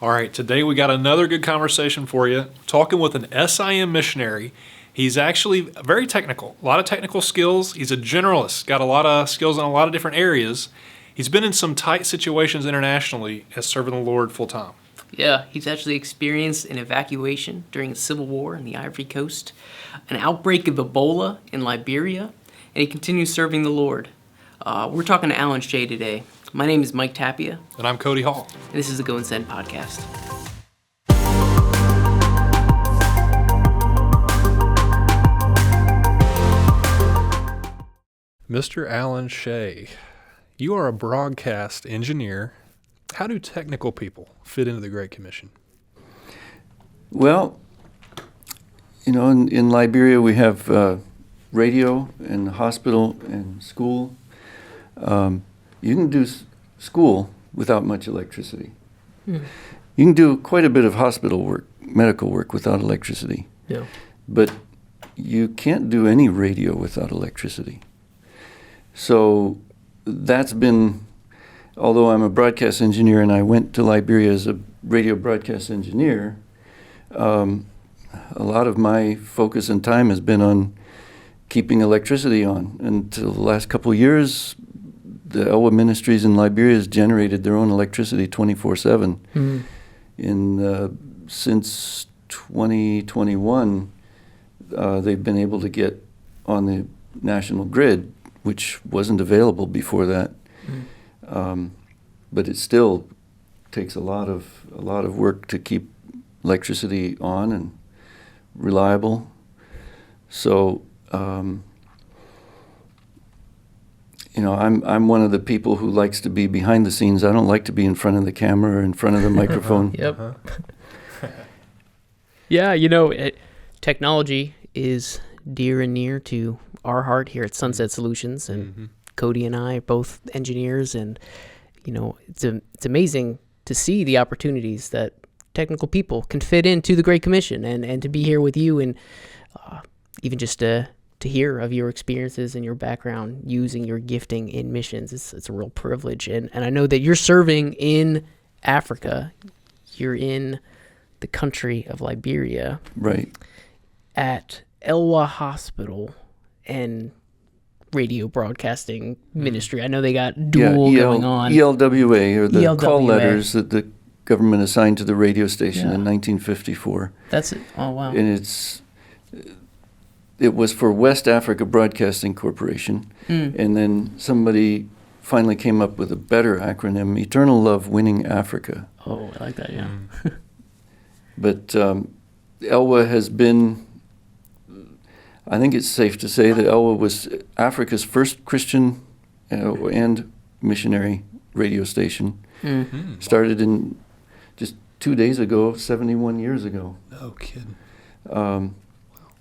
All right, today we got another good conversation for you. Talking with an SIM missionary. He's actually very technical, a lot of technical skills. He's a generalist, got a lot of skills in a lot of different areas. He's been in some tight situations internationally as serving the Lord full time. Yeah, he's actually experienced an evacuation during the Civil War in the Ivory Coast, an outbreak of Ebola in Liberia, and he continues serving the Lord. We're talking to Alan Shea today. My name is Mike Tapia. And I'm Cody Hall. And this is the Go and Send podcast. Mr. Alan Shea, you are a broadcast engineer. How do technical people fit into the Great Commission? Well, in Liberia we have radio and hospital and school. You can do school without much electricity. You can do quite a bit of hospital work, medical work without electricity. Yeah. But you can't do any radio without electricity. So that's been, although I'm a broadcast engineer and I went to Liberia as a radio broadcast engineer, a lot of my focus and time has been on keeping electricity on. Until the last couple of years, the Elwa Ministries in Liberia has generated their own electricity 24/7. Since 2021, they've been able to get on the national grid, which wasn't available before that. But it still takes a lot of work to keep electricity on and reliable. So I'm one of the people who likes to be behind the scenes. I don't like to be in front of the camera or in front of the microphone. Yep. Yeah, technology is dear and near to our heart here at Sunset Solutions, and Cody and I are both engineers, and it's amazing to see the opportunities that technical people can fit into the Great Commission, and to be here with you, and even just to hear of your experiences and your background using your gifting in missions. It's a real privilege, and I know that you're serving in Africa. You're in the country of Liberia, right, at Elwa Hospital and radio broadcasting ministry. I know they got dual going on. ELWA, or the ELWA. call letters that the government assigned to the radio station in 1954. That's it. Oh, wow. And it was for West Africa Broadcasting Corporation. And then somebody finally came up with a better acronym, Eternal Love Winning Africa. Oh, I like that, yeah. But Elwa has been, I think it's safe to say that Elwa was Africa's first Christian and missionary radio station. Started in just 2 days ago, 71 years ago. No kidding.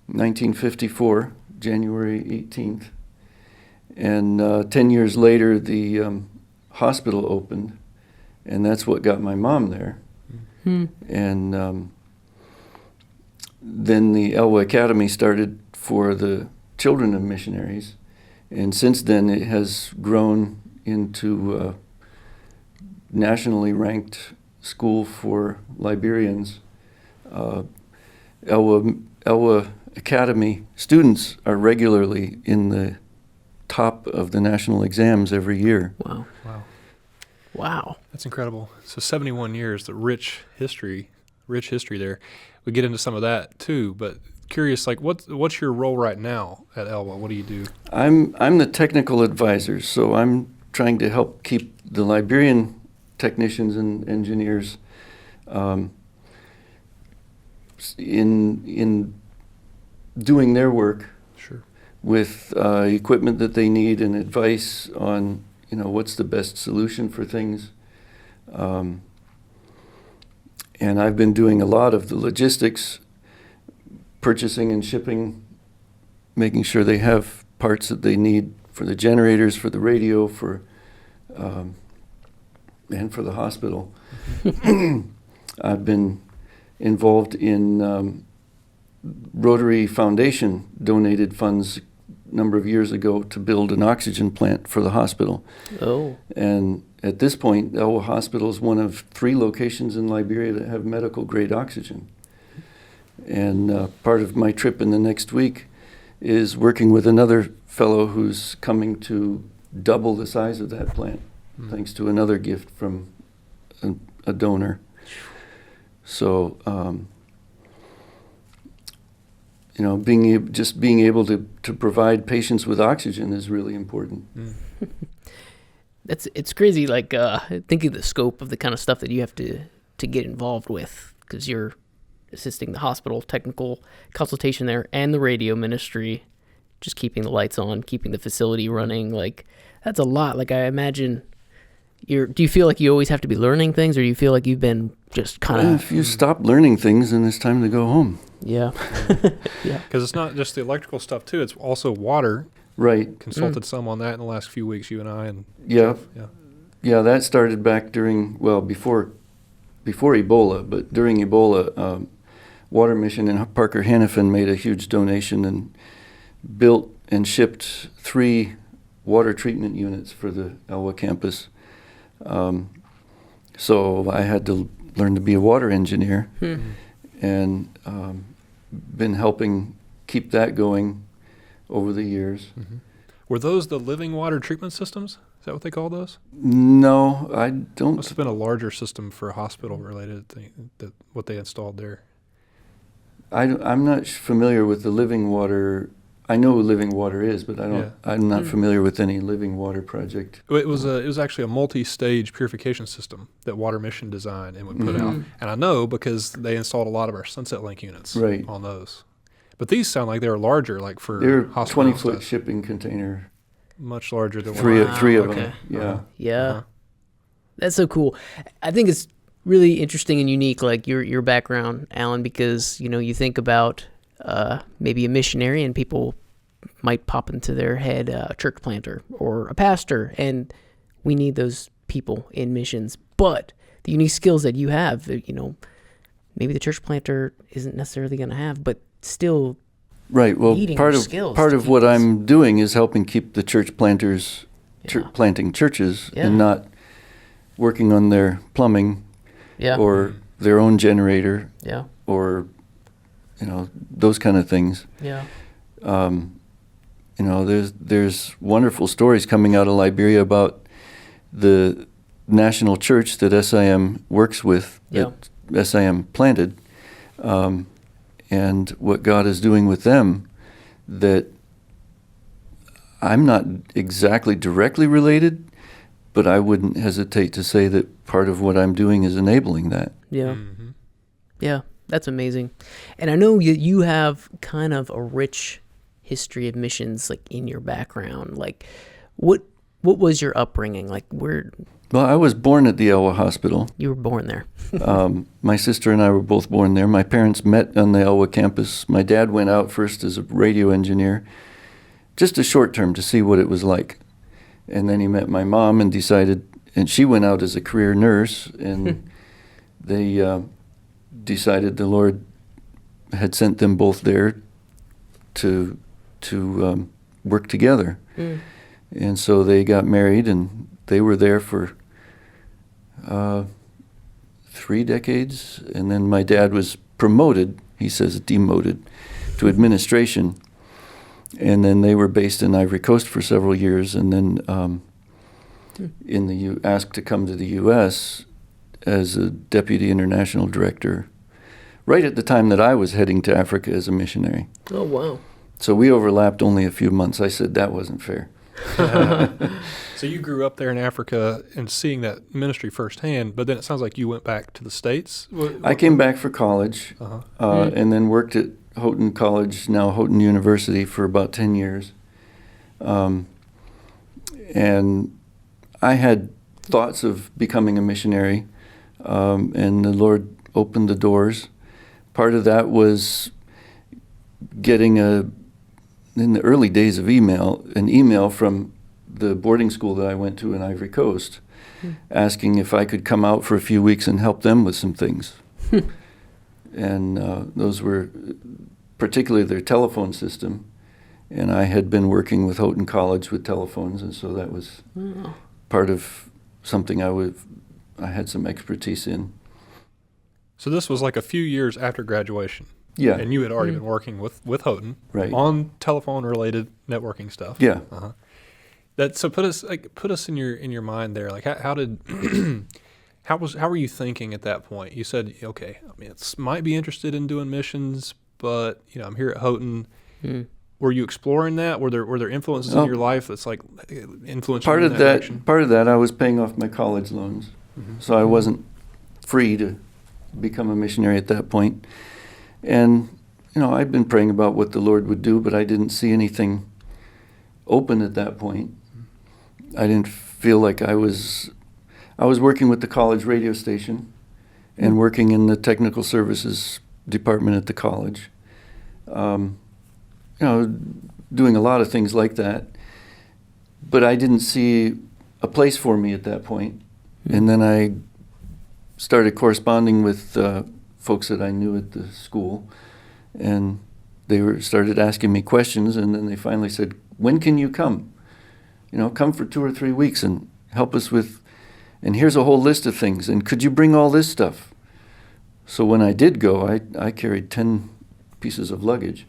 1954, January 18th. And 10 years later, the hospital opened, and that's what got my mom there. And then the Elwa Academy started for the children of missionaries, and since then it has grown into a nationally ranked school for Liberians. Elwa Academy students are regularly in the top of the national exams every year. Wow. That's incredible. So 71 years, the rich history there. We get into some of that too, but curious, like what's your role right now at Elwa? What do you do? I'm the technical advisor, so I'm trying to help keep the Liberian technicians and engineers in doing their work. Sure. With equipment that they need and advice on what's the best solution for things. And I've been doing a lot of the logistics, purchasing and shipping, making sure they have parts that they need for the generators, for the radio, and for the hospital. I've been involved in Rotary Foundation donated funds a number of years ago to build an oxygen plant for the hospital. Oh. And at this point, Elwha Hospital is one of 3 locations in Liberia that have medical grade oxygen. And part of my trip in the next week is working with another fellow who's coming to double the size of that plant, thanks to another gift from a donor. So, being able to provide patients with oxygen is really important. It's crazy, like thinking the scope of the kind of stuff that you have to get involved with, because you're assisting the hospital, technical consultation there, and the radio ministry, just keeping the lights on, keeping the facility running. Like, that's a lot. Like, I imagine do you feel like you always have to be learning things, or do you feel like you've been just kind of... If you stop learning things, then it's time to go home. Yeah. Yeah. Because it's not just the electrical stuff, too. It's also water. Right. Consulted some on that in the last few weeks, you and I. And Yeah. Yeah. Yeah, that started back before Ebola, but during Ebola, Water Mission in Parker Hannifin made a huge donation and built and shipped 3 water treatment units for the Elwha campus. So I had to learn to be a water engineer, and been helping keep that going over the years. Were those the living water treatment systems? Is that what they call those? No, I don't. Must have been a larger system for a hospital-related thing, what they installed there. I'm not familiar with the living water. I know what living water is, but I'm not familiar with any living water project. It was actually a multi-stage purification system that Water Mission designed and would put out. And I know because they installed a lot of our Sunset Link units on those. But these sound like they were larger, like for They're hospital 20-foot stuff. shipping container. Much larger than Three of okay. them. Yeah. Yeah. That's so cool. I think it's really interesting and unique, like your background, Alan, because, you think about maybe a missionary, and people might pop into their head a church planter or a pastor, and we need those people in missions. But the unique skills that you have, maybe the church planter isn't necessarily going to have, but still. Right. Well, part of what I'm doing is helping keep the church planters planting churches and not working on their plumbing or their own generator or those kind of things. Yeah. There's wonderful stories coming out of Liberia about the national church that SIM works with, that SIM planted, and what God is doing with them, that I'm not exactly directly related, but I wouldn't hesitate to say that part of what I'm doing is enabling that. Yeah. Yeah, that's amazing. And I know you have kind of a rich history of missions, like, in your background. Like, what was your upbringing? Like, where... Well, I was born at the Elwha Hospital. You were born there. My sister and I were both born there. My parents met on the Elwha campus. My dad went out first as a radio engineer, just a short term to see what it was like. And then he met my mom and decided, and she went out as a career nurse, and they decided the Lord had sent them both there to work together. And so they got married, and they were there for 3 decades, and then my dad was promoted, he says demoted, to administration, and then they were based in Ivory Coast for several years, and then asked to come to the U.S. as a deputy international director, right at the time that I was heading to Africa as a missionary. Oh, wow. So we overlapped only a few months. I said that wasn't fair. So you grew up there in Africa and seeing that ministry firsthand, but then it sounds like you went back to the States? I came back for college and then worked at Houghton College, now Houghton University, for about 10 years. And I had thoughts of becoming a missionary, and the Lord opened the doors. Part of that was getting in the early days of an email from the boarding school that I went to in Ivory Coast, asking if I could come out for a few weeks and help them with some things. And those were particularly their telephone system. And I had been working with Houghton College with telephones, and so that was part of something I had some expertise in. So this was like a few years after graduation. Yeah. And you had already been working with Houghton Right. on telephone-related networking stuff. Yeah. So put us in your mind there. Like how did how were you thinking at that point? You said, okay, I mean, might be interested in doing missions, but I'm here at Houghton. Were you exploring that? Were there influences in your life that's like influencing Part you in of that that, direction? part of that, I was paying off my college loans, so I wasn't free to become a missionary at that point. And I'd been praying about what the Lord would do, but I didn't see anything open at that point. I didn't feel like I was working with the college radio station and working in the technical services department at the college. Doing a lot of things like that. But I didn't see a place for me at that point. And then I started corresponding with folks that I knew at the school, and they started asking me questions, and then they finally said, when can you come? Come for 2 or 3 weeks and help us with, and here's a whole list of things, and could you bring all this stuff? So when I did go, I carried 10 pieces of luggage.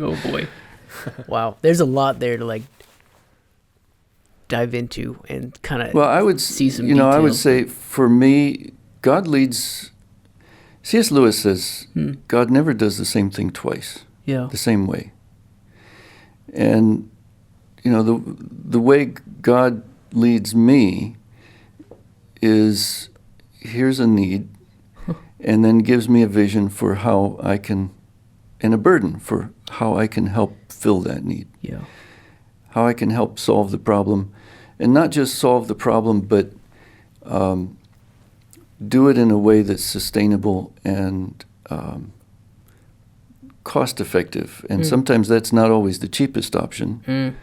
Oh boy. Wow. There's a lot there to like dive into and kind of Well, I would see some I would details. say for me, God leads. C.S. Lewis says God never does the same thing twice, Yeah. the same way. And the way God leads me is here's a need, and then gives me a vision for how I can, and a burden for how I can help fill that need. Yeah. How I can help solve the problem, and not just solve the problem, but do it in a way that's sustainable and cost effective. And sometimes that's not always the cheapest option. Right.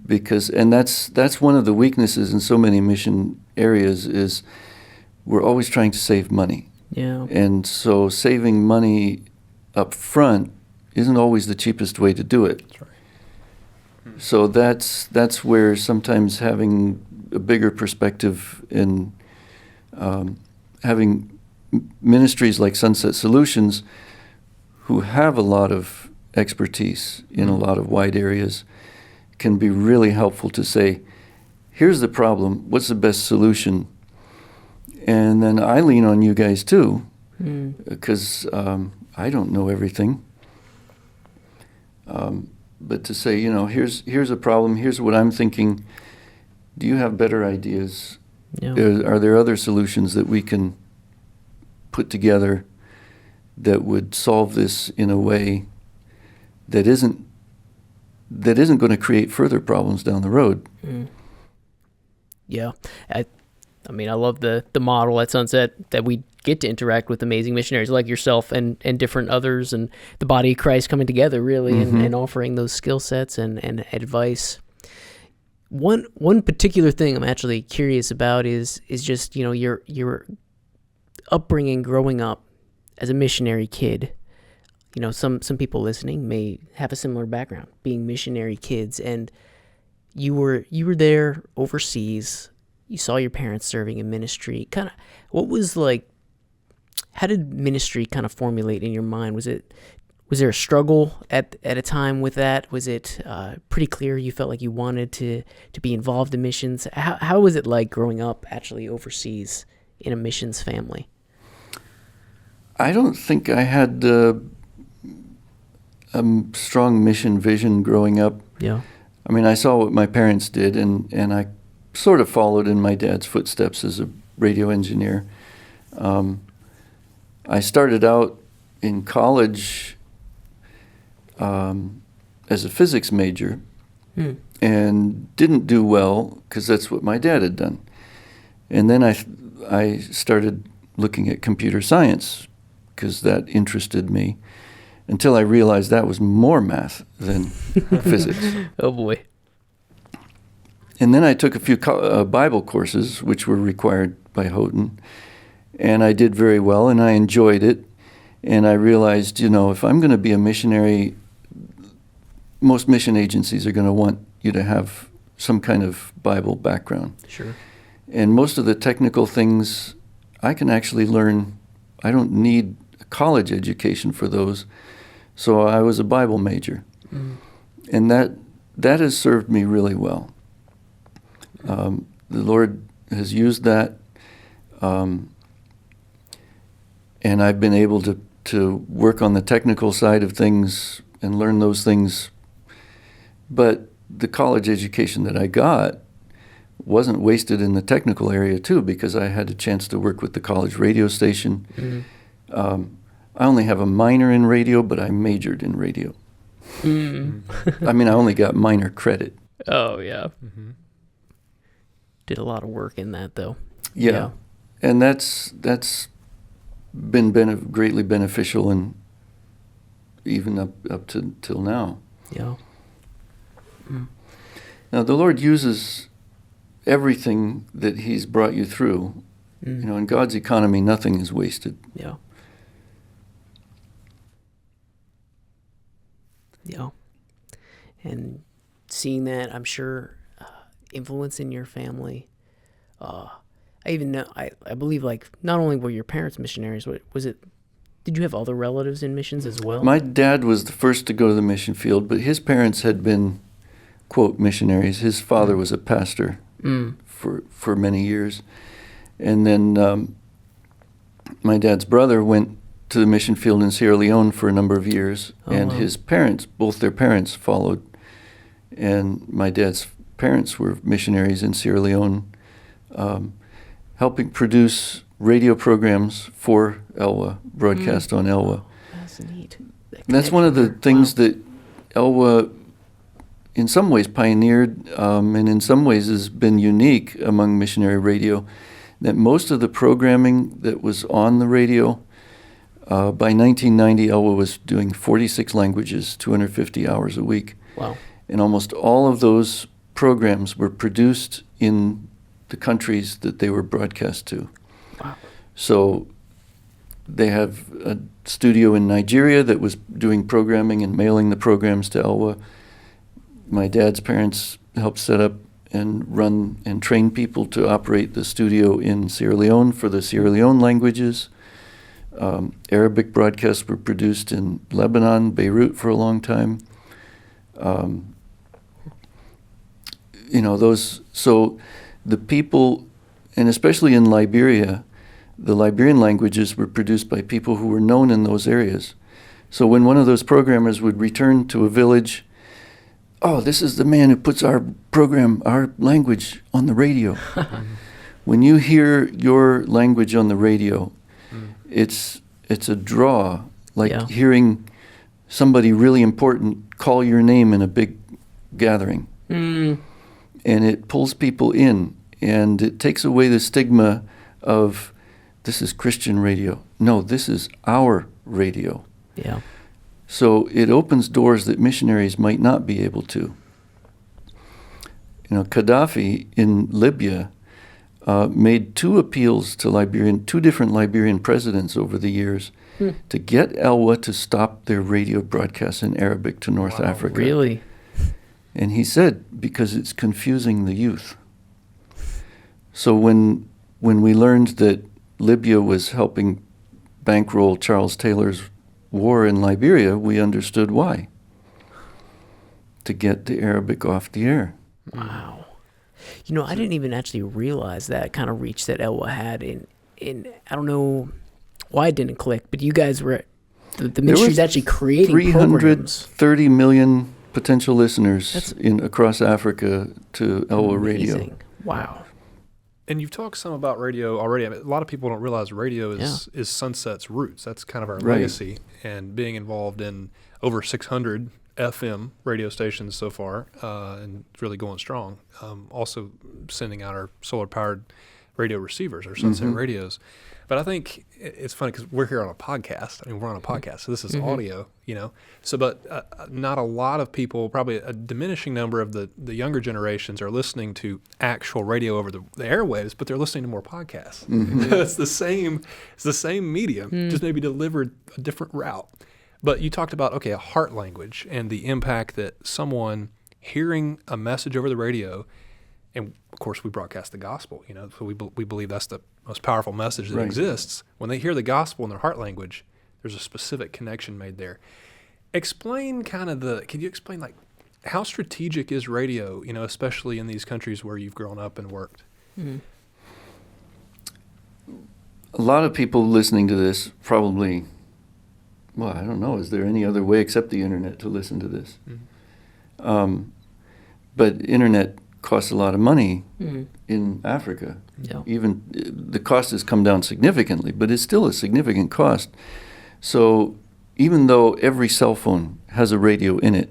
Because, and that's one of the weaknesses in so many mission areas is we're always trying to save money. Yeah. And so saving money up front isn't always the cheapest way to do it. That's right. So that's where sometimes having a bigger perspective in having ministries like Sunset Solutions, who have a lot of expertise in a lot of wide areas, can be really helpful to say, here's the problem, what's the best solution? And then I lean on you guys too, because I don't know everything. But to say, here's a problem, here's what I'm thinking. Do you have better ideas? Yeah. Are there other solutions that we can put together that would solve this in a way that isn't going to create further problems down the road? Yeah. I mean, I love the model at Sunset that we get to interact with amazing missionaries like yourself and different others, and the body of Christ coming together really and offering those skill sets and advice. One particular thing I'm actually curious about is just, your upbringing growing up as a missionary kid. Some people listening may have a similar background, being missionary kids, and you were there overseas. You saw your parents serving in ministry. Kind of, what was like? How did ministry kind of formulate in your mind? Was there a struggle at a time with that? Was it pretty clear you felt like you wanted to be involved in missions? How was it like growing up actually overseas in a missions family? I don't think I had a strong mission vision growing up. Yeah. I mean, I saw what my parents did, and I sort of followed in my dad's footsteps as a radio engineer. I started out in college as a physics major and didn't do well because that's what my dad had done. And then I started looking at computer science because that interested me until I realized that was more math than physics. Oh boy. And then I took a few Bible courses, which were required by Houghton, and I did very well, and I enjoyed it. And I realized, if I'm going to be a missionary, most mission agencies are going to want you to have some kind of Bible background. Sure. And most of the technical things I can actually learn. I don't need a college education for those. So I was a Bible major. And that has served me really well. The Lord has used that, and I've been able to work on the technical side of things and learn those things. But the college education that I got wasn't wasted in the technical area too, because I had a chance to work with the college radio station. I only have a minor in radio, but I majored in radio. I mean, I only got minor credit. Oh, yeah. Did a lot of work in that, though. Yeah. And that's been greatly beneficial, and even up to till now. Yeah. Now, the Lord uses everything that He's brought you through. You know, in God's economy, nothing is wasted. Yeah. Yeah. And seeing that, I'm sure, influencing your family. I even know, I believe, like, not only were your parents missionaries, did you have other relatives in missions as well? My dad was the first to go to the mission field, but his parents had been, quote, missionaries. His father was a pastor for many years. And then my dad's brother went to the mission field in Sierra Leone for a number of years, and his parents, both their parents, followed. And my dad's parents were missionaries in Sierra Leone, helping produce radio programs for Elwha, broadcast on Elwha. That's neat. That's one of the things that Elwha, in some ways, pioneered, and in some ways has been unique among missionary radio, that most of the programming that was on the radio, by 1990, Elwha was doing 46 languages, 250 hours a week. Wow. And almost all of those programs were produced in the countries that they were broadcast to. Wow. So they have a studio in Nigeria that was doing programming and mailing the programs to Elwha. My dad's parents helped set up and run and train people to operate the studio in Sierra Leone for the Sierra Leone languages. Arabic broadcasts were produced in Lebanon, Beirut for a long time. You know, so the people, and especially in Liberia, the Liberian languages were produced by people who were known in those areas. So when one of those programmers would return to a village, oh, this is the man who puts our program, our language on the radio. When you hear your language on the radio, it's a draw, like hearing somebody really important call your name in a big gathering. And it pulls people in, and it takes away the stigma of, this is Christian radio. No, this is our radio. Yeah. So it opens doors that missionaries might not be able to. You know, Gaddafi in Libya made two appeals to two different Liberian presidents over the years to get Elwha to stop their radio broadcasts in Arabic to North Africa. Really? And he said, because it's confusing the youth. So when we learned that Libya was helping bankroll Charles Taylor's war in Liberia, we understood why. To get the Arabic off the air. Wow. You know, I didn't even actually realize that kind of reach that Elwha had in I don't know why it didn't click, but you guys were, the ministry's actually creating programs. 330 million potential listeners across Africa to Elwha Radio. Wow. And you've talked some about radio already. I mean, a lot of people don't realize radio is Sunset's roots. That's kind of our legacy. And being involved in over 600 FM radio stations so far, and it's really going strong. Also sending out our solar-powered radio receivers, our Sunset radios. But I think it's funny because we're here on a podcast. I mean, we're on a podcast, so this is audio, you know. So, but not a lot of people, probably a diminishing number of the younger generations are listening to actual radio over the airwaves, but they're listening to more podcasts. It's the same medium, just maybe delivered a different route. But you talked about, a heart language and the impact that someone hearing a message over the radio, and of course we broadcast the gospel, so we believe that's the most powerful message that Right. exists. When they hear the gospel in their heart language, there's a specific connection made there. Explain can you explain like how strategic is radio, especially in these countries where you've grown up and worked? A lot of people listening to this probably, well, I don't know, is there any other way except the internet to listen to this? But internet costs a lot of money in Africa. Yeah. Even the cost has come down significantly, but it's still a significant cost. So even though every cell phone has a radio in it,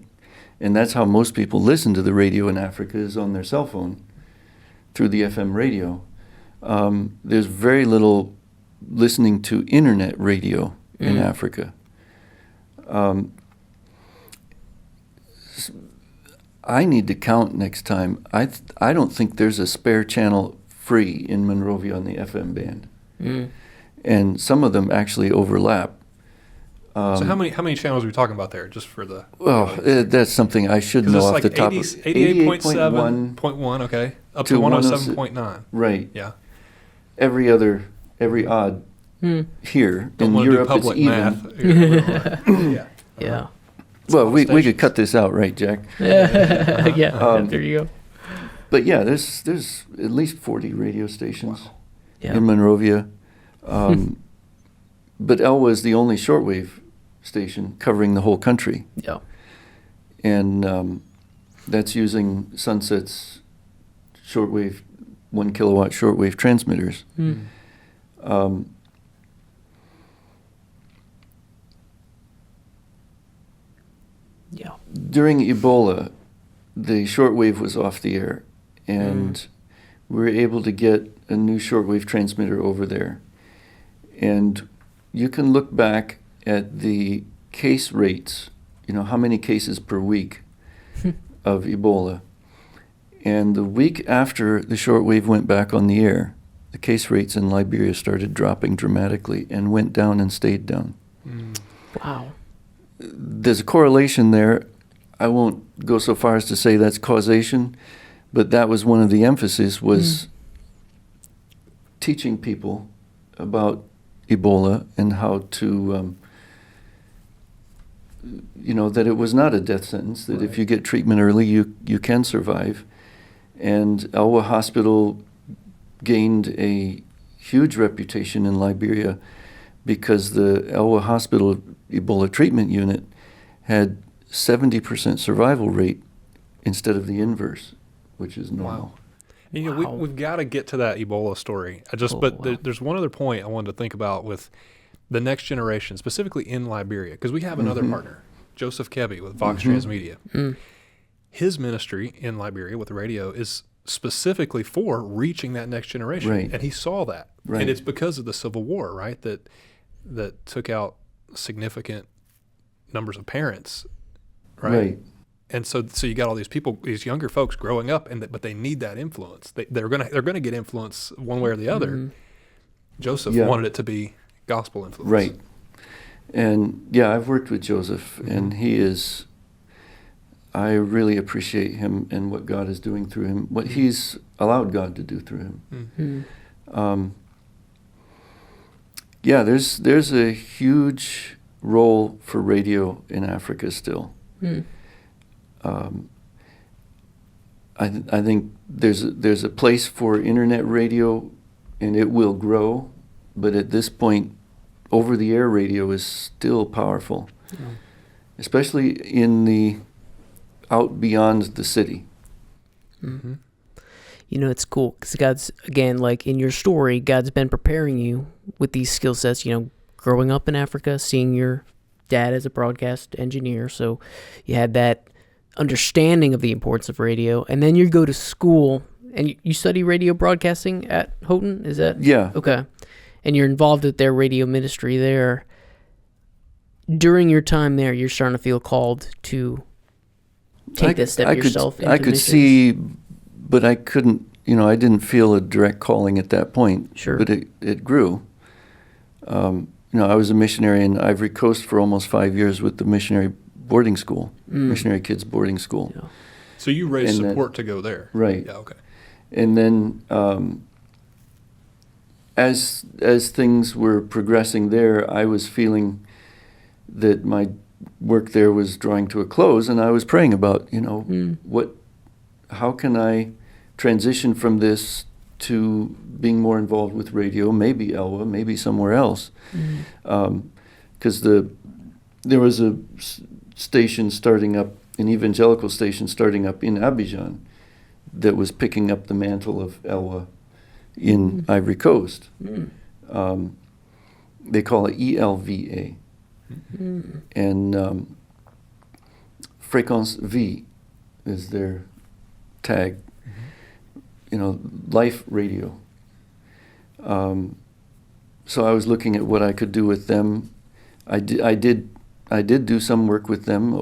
and that's how most people listen to the radio in Africa is on their cell phone through the FM radio, there's very little listening to internet radio in Africa. I need to count next time. I don't think there's a spare channel free in Monrovia on the FM band, and some of them actually overlap. So how many channels are we talking about there? Just for the Well, that's something I should know it's off like the top of 88.7.1, okay, up to 107.9. Right. Yeah. Every odd here Don't in want to do Europe it's public even. math. Yeah. Yeah. Well, we stations. could cut this out, right, Jack? Yeah. There you go. But yeah, there's at least 40 radio stations Yeah. in Monrovia. But Elwa is the only shortwave station covering the whole country. Yeah. And that's using Sunset's shortwave, 1 kilowatt shortwave transmitters. Yeah. During Ebola, the shortwave was off the air, and we were able to get a new shortwave transmitter over there. And you can look back at the case rates, how many cases per week of Ebola. And the week after the shortwave went back on the air, the case rates in Liberia started dropping dramatically and went down and stayed down. Wow. There's a correlation there. I won't go so far as to say that's causation, but that was one of the emphasis was teaching people about Ebola and how to, that it was not a death sentence, that if you get treatment early, you can survive. And Elwa Hospital gained a huge reputation in Liberia because the Elwa Hospital Ebola treatment unit had 70% survival rate instead of the inverse, which is normal. Wow. Wow. We've got to get to that Ebola story. There's one other point I wanted to think about with the next generation, specifically in Liberia, because we have another partner, Joseph Kebby with Vox Transmedia. His ministry in Liberia with the radio is specifically for reaching that next generation. Right. And he saw that. Right. And it's because of the Civil War, right, that took out significant numbers of parents, right? And so you got all these people, these younger folks growing up, but they need that influence. They're gonna get influence one way or the other. Joseph wanted it to be gospel influence, Right. And yeah, I've worked with Joseph, and he is. I really appreciate him and what God is doing through him, what he's allowed God to do through him. Yeah, there's a huge role for radio in Africa still. I think there's a place for internet radio, and it will grow, but at this point, over-the-air radio is still powerful, especially in the out beyond the city. It's cool because God's, again, like in your story, God's been preparing you with these skill sets, growing up in Africa, seeing your dad as a broadcast engineer. So you had that understanding of the importance of radio. And then you go to school and you study radio broadcasting at Houghton. Is that? Yeah. Okay. And you're involved with their radio ministry there. During your time there, you're starting to feel called to take this step yourself into I could missions. see, but I couldn't, I didn't feel a direct calling at that point. Sure. But it grew. I was a missionary in Ivory Coast for almost 5 years with the missionary boarding school, missionary kids boarding school. Yeah. So you raised And then- support to go there. Right. Yeah. Okay. And then as things were progressing there, I was feeling that my work there was drawing to a close, and I was praying about, how can I transition from this to being more involved with radio, maybe Elwa, maybe somewhere else, because there was a station starting up, an evangelical station starting up in Abidjan, that was picking up the mantle of Elwa in Ivory Coast. They call it ELVA. And Fréquence V is their tag, life radio. So I was looking at what I could do with them. I did do some work with them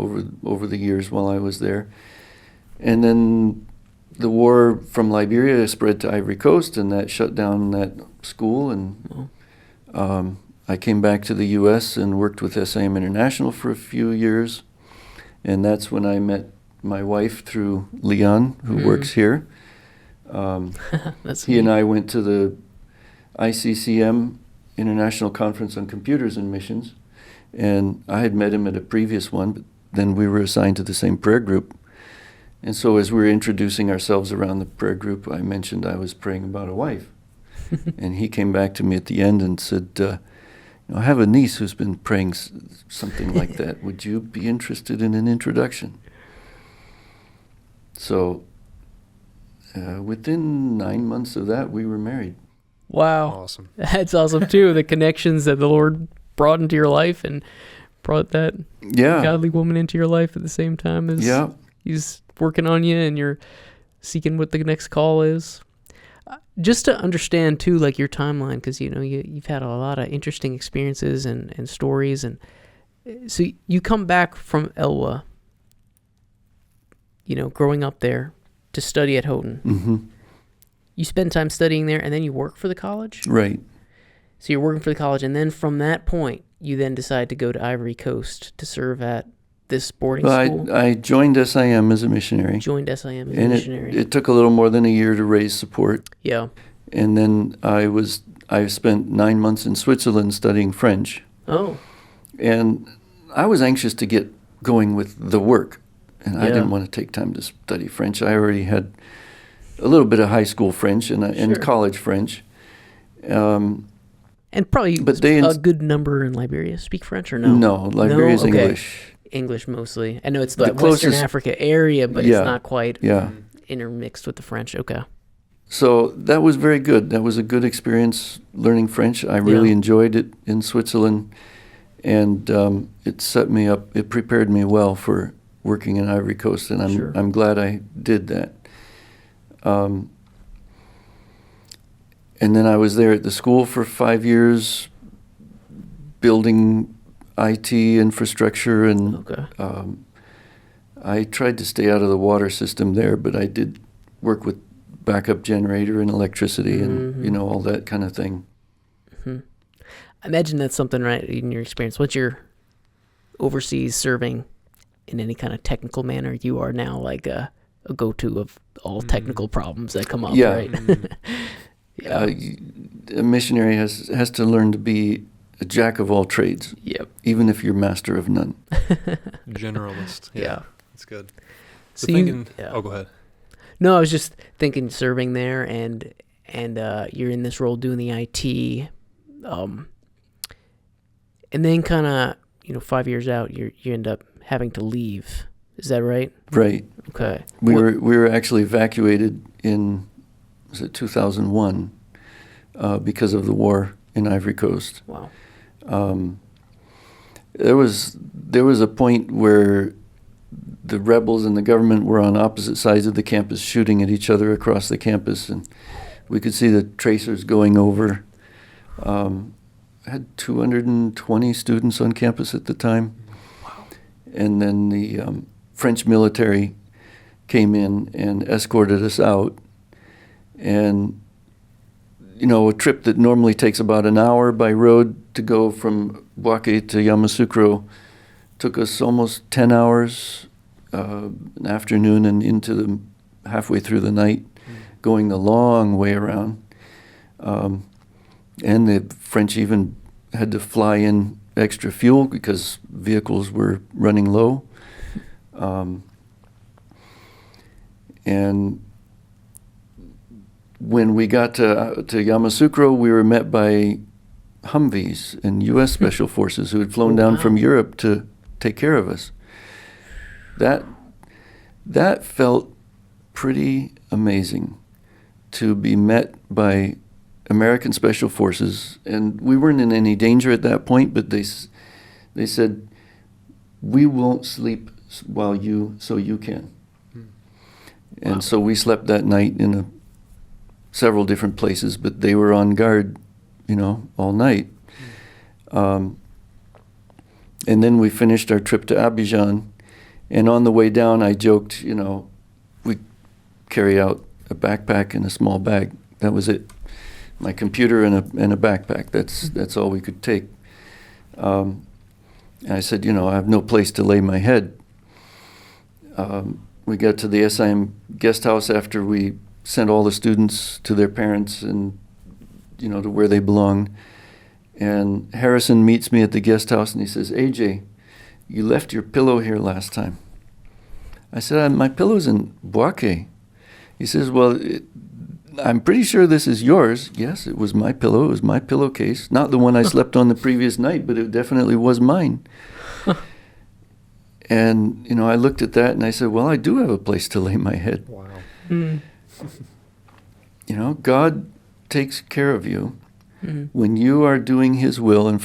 over the years while I was there. And then the war from Liberia spread to Ivory Coast, and that shut down that school. And I came back to the U.S. and worked with SIM International for a few years. And that's when I met my wife through Leon, who works here. He and I went to the ICCM, International Conference on Computers and Missions. And I had met him at a previous one, but then we were assigned to the same prayer group. And so as we were introducing ourselves around the prayer group, I mentioned I was praying about a wife. And he came back to me at the end and said, I have a niece who's been praying something like that. Would you be interested in an introduction? So within 9 months of that, we were married. Wow. Awesome. That's awesome too. The connections that the Lord brought into your life and brought that godly woman into your life at the same time as He's working on you and you're seeking what the next call is. Just to understand too, like your timeline, because you've had a lot of interesting experiences and stories, and so you come back from Elwa, growing up there to study at Houghton. Mm-hmm. You spend time studying there, and then you work for the college? Right. So you're working for the college, and then from that point, you then decide to go to Ivory Coast to serve at this boarding school? I joined SIM as a missionary. Joined SIM as a missionary. It took a little more than a year to raise support. Yeah. And then I spent 9 months in Switzerland studying French. Oh. And I was anxious to get going with the work. And I didn't want to take time to study French. I already had a little bit of high school French and college French. And probably a good number in Liberia speak French or no? No, Liberia's English. English mostly. I know it's the Western Africa area, but it's not quite intermixed with the French. Okay. So that was very good. That was a good experience learning French. I really enjoyed it in Switzerland, and it set me up. It prepared me well for working in Ivory Coast, and I'm glad I did that. And then I was there at the school for 5 years, building IT infrastructure, and I tried to stay out of the water system there, but I did work with backup generator and electricity and all that kind of thing. Mm-hmm. I imagine that's something, right, in your experience. Once you're overseas serving in any kind of technical manner, you are now like a go-to of all technical problems that come up, right? A missionary has to learn to be a jack of all trades. Yep. Even if you're master of none. Generalist. Yeah. That's good. So oh, go ahead. No, I was just thinking serving there and you're in this role doing the IT, and then kind of 5 years out you end up having to leave. Is that right? Right. Okay. We were actually evacuated in 2001 because of the war in Ivory Coast. Wow. There was a point where the rebels and the government were on opposite sides of the campus shooting at each other across the campus, and we could see the tracers going over. I had 220 students on campus at the time. Wow. And then the French military came in and escorted us out. And, a trip that normally takes about an hour by road to go from Bouaké to Yamoussoukro took us almost 10 hours an afternoon and into the halfway through the night, going the long way around. And the French even had to fly in extra fuel because vehicles were running low. And when we got to Yamoussoukro, we were met by Humvees and U.S. Special Forces who had flown down from Europe to take care of us. That felt pretty amazing, to be met by American Special Forces, and we weren't in any danger at that point, but they said, "We won't sleep so you can." And so we slept that night in several different places, but they were on guard, all night. And then we finished our trip to Abidjan, and on the way down, I joked, we carry out a backpack and a small bag. That was it. My computer and a backpack. That's all we could take. And I said, I have no place to lay my head. We got to the SIM guest house after we sent all the students to their parents and, to where they belonged. And Harrison meets me at the guest house and he says, "AJ, you left your pillow here last time." I said, "My pillow's in Bouaké." He says, "Well, I'm pretty sure this is yours." Yes, it was my pillow. It was my pillowcase. Not the one I slept on the previous night, but it definitely was mine. And, I looked at that and I said, well, I do have a place to lay my head. Wow. God takes care of you when you are doing his will and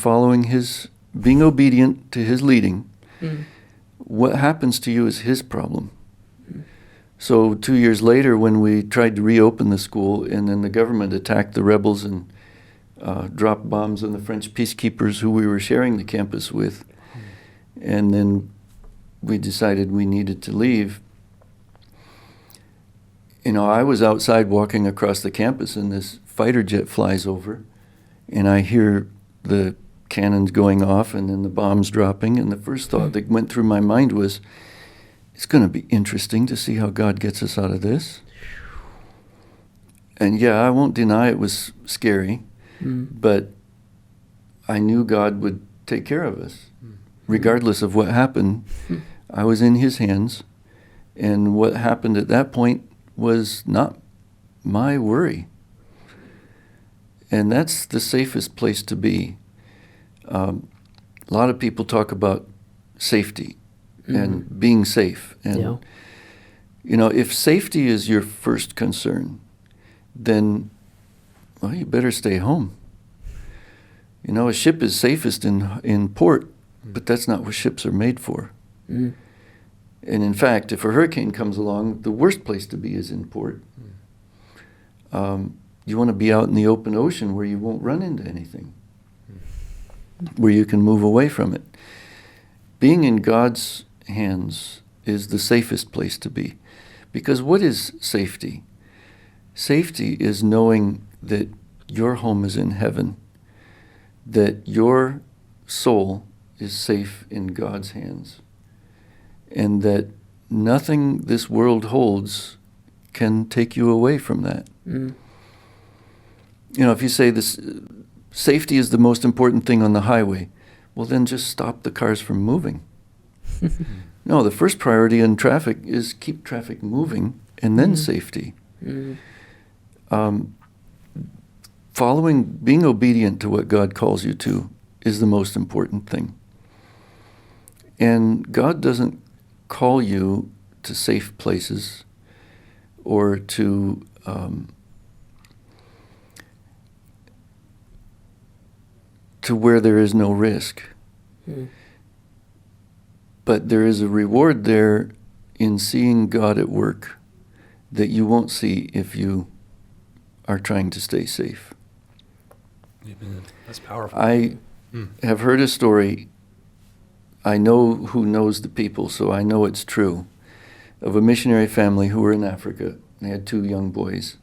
being obedient to his leading. What happens to you is his problem. So 2 years later, when we tried to reopen the school and then the government attacked the rebels and dropped bombs on the French peacekeepers who we were sharing the campus with, and then we decided we needed to leave. I was outside walking across the campus and this fighter jet flies over and I hear the cannons going off and then the bombs dropping, and the first thought that went through my mind was, it's going to be interesting to see how God gets us out of this. And yeah, I won't deny it was scary, but I knew God would take care of us. Regardless of what happened, I was in his hands, and what happened at that point was not my worry. And that's the safest place to be. A lot of people talk about safety and being safe. And, if safety is your first concern, then, well, you better stay home. A ship is safest in port, but that's not what ships are made for. And in fact, if a hurricane comes along, the worst place to be is in port. You want to be out in the open ocean where you won't run into anything, where you can move away from it. Being in God's hands is the safest place to be. Because what is safety? Safety is knowing that your home is in heaven, that your soul is safe in God's hands, and that nothing this world holds can take you away from that. If you say this, safety is the most important thing on the highway, well, then just stop the cars from moving. No, the first priority in traffic is keep traffic moving, and then safety. Being obedient to what God calls you to is the most important thing. And God doesn't call you to safe places or to where there is no risk. But there is a reward there in seeing God at work that you won't see if you are trying to stay safe. Amen. That's powerful. I have heard a story. I know who knows the people, so I know it's true, of a missionary family who were in Africa. They had 2 young boys,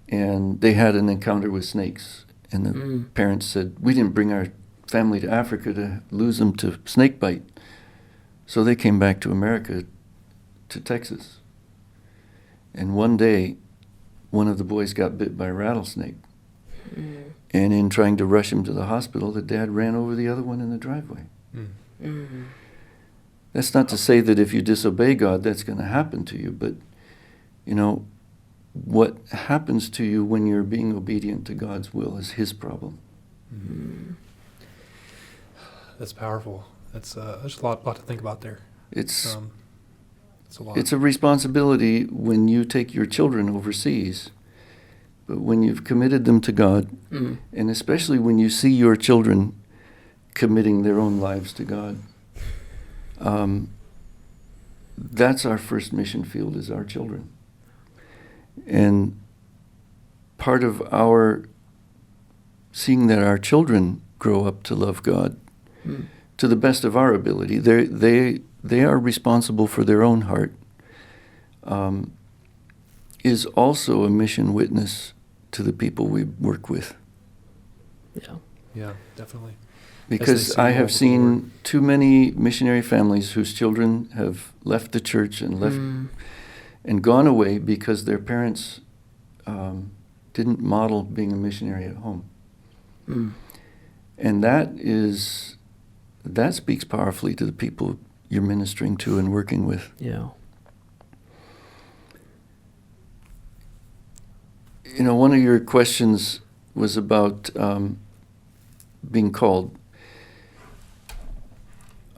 and they had an encounter with snakes. And the parents said, we didn't bring our family to Africa to lose them to snake bite. So they came back to America to Texas. And one day, one of the boys got bit by a rattlesnake. And in trying to rush him to the hospital, the dad ran over the other one in the driveway. That's not to say that if you disobey God, that's going to happen to you. But, you know, what happens to you when you're being obedient to God's will is His problem. That's powerful. That's there's a lot to think about there. It's a lot. It's a responsibility when you take your children overseas, but when you've committed them to God, and especially when you see your children committing their own lives to God, that's our first mission field, is our children. And part of our seeing that our children grow up to love God to the best of our ability, they are responsible for their own heart, is also a mission witness to the people we work with. Yeah, definitely. Because I have seen too many missionary families whose children have left the church and and gone away because their parents didn't model being a missionary at home. And that speaks powerfully to the people you're ministering to and working with. Yeah. You know, one of your questions was about being called.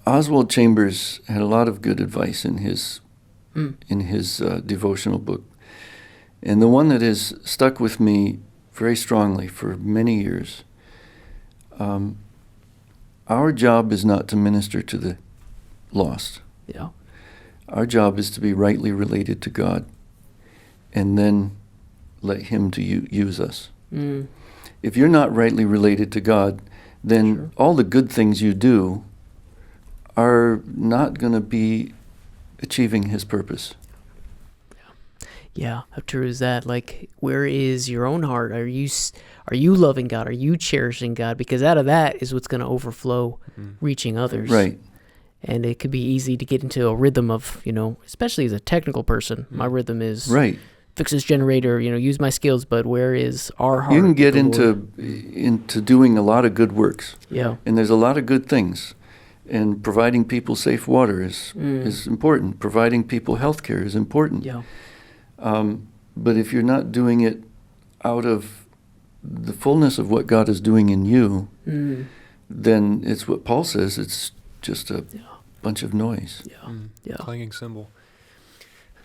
Oswald Chambers had a lot of good advice in his devotional book. And the one that has stuck with me very strongly for many years, our job is not to minister to the lost. Yeah. Our job is to be rightly related to God and then let Him to use us. If you're not rightly related to God, then all the good things you do are not going to be achieving His purpose. Yeah, how true is that? Like, where is your own heart? Are you loving God? Are you cherishing God? Because out of that is what's going to overflow, reaching others. Right. And it could be easy to get into a rhythm of, especially as a technical person, my rhythm is fix this generator, use my skills, but where is our heart? You can get into doing a lot of good works. Yeah. And there's a lot of good things. And providing people safe water is important. Providing people health care is important. Yeah. But if you're not doing it out of the fullness of what God is doing in you, then it's what Paul says, it's just a bunch of noise. Clanging cymbal.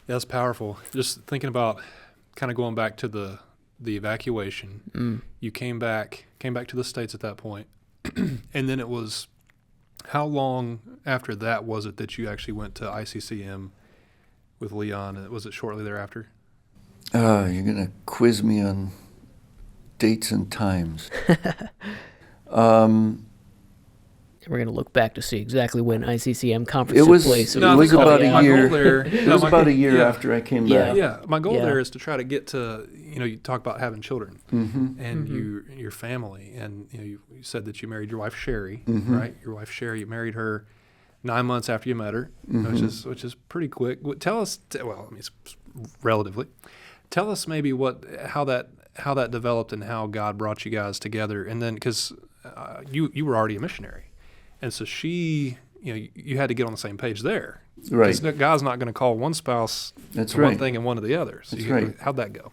That's powerful. Just thinking about kind of going back to the evacuation. You came back to the States at that point. And then it was, how long after that was it that you actually went to ICCM with Leon? Was it shortly thereafter? You're going to quiz me on dates and times. We're going to look back to see exactly when ICCM conference It was, took place. it was about a year. It was about a year after I came back. Yeah, my goal there is to try to get to, you talk about having children and your family. And, you said that you married your wife, Sherry, right? Your wife, Sherry, you married her 9 months after you met her, which is pretty quick. Tell us, it's relatively. Tell us maybe how that developed and how God brought you guys together. And then, because you were already a missionary. And so she, you had to get on the same page there. Right. Because God's not going to call one spouse one thing and one to the other. So how'd that go?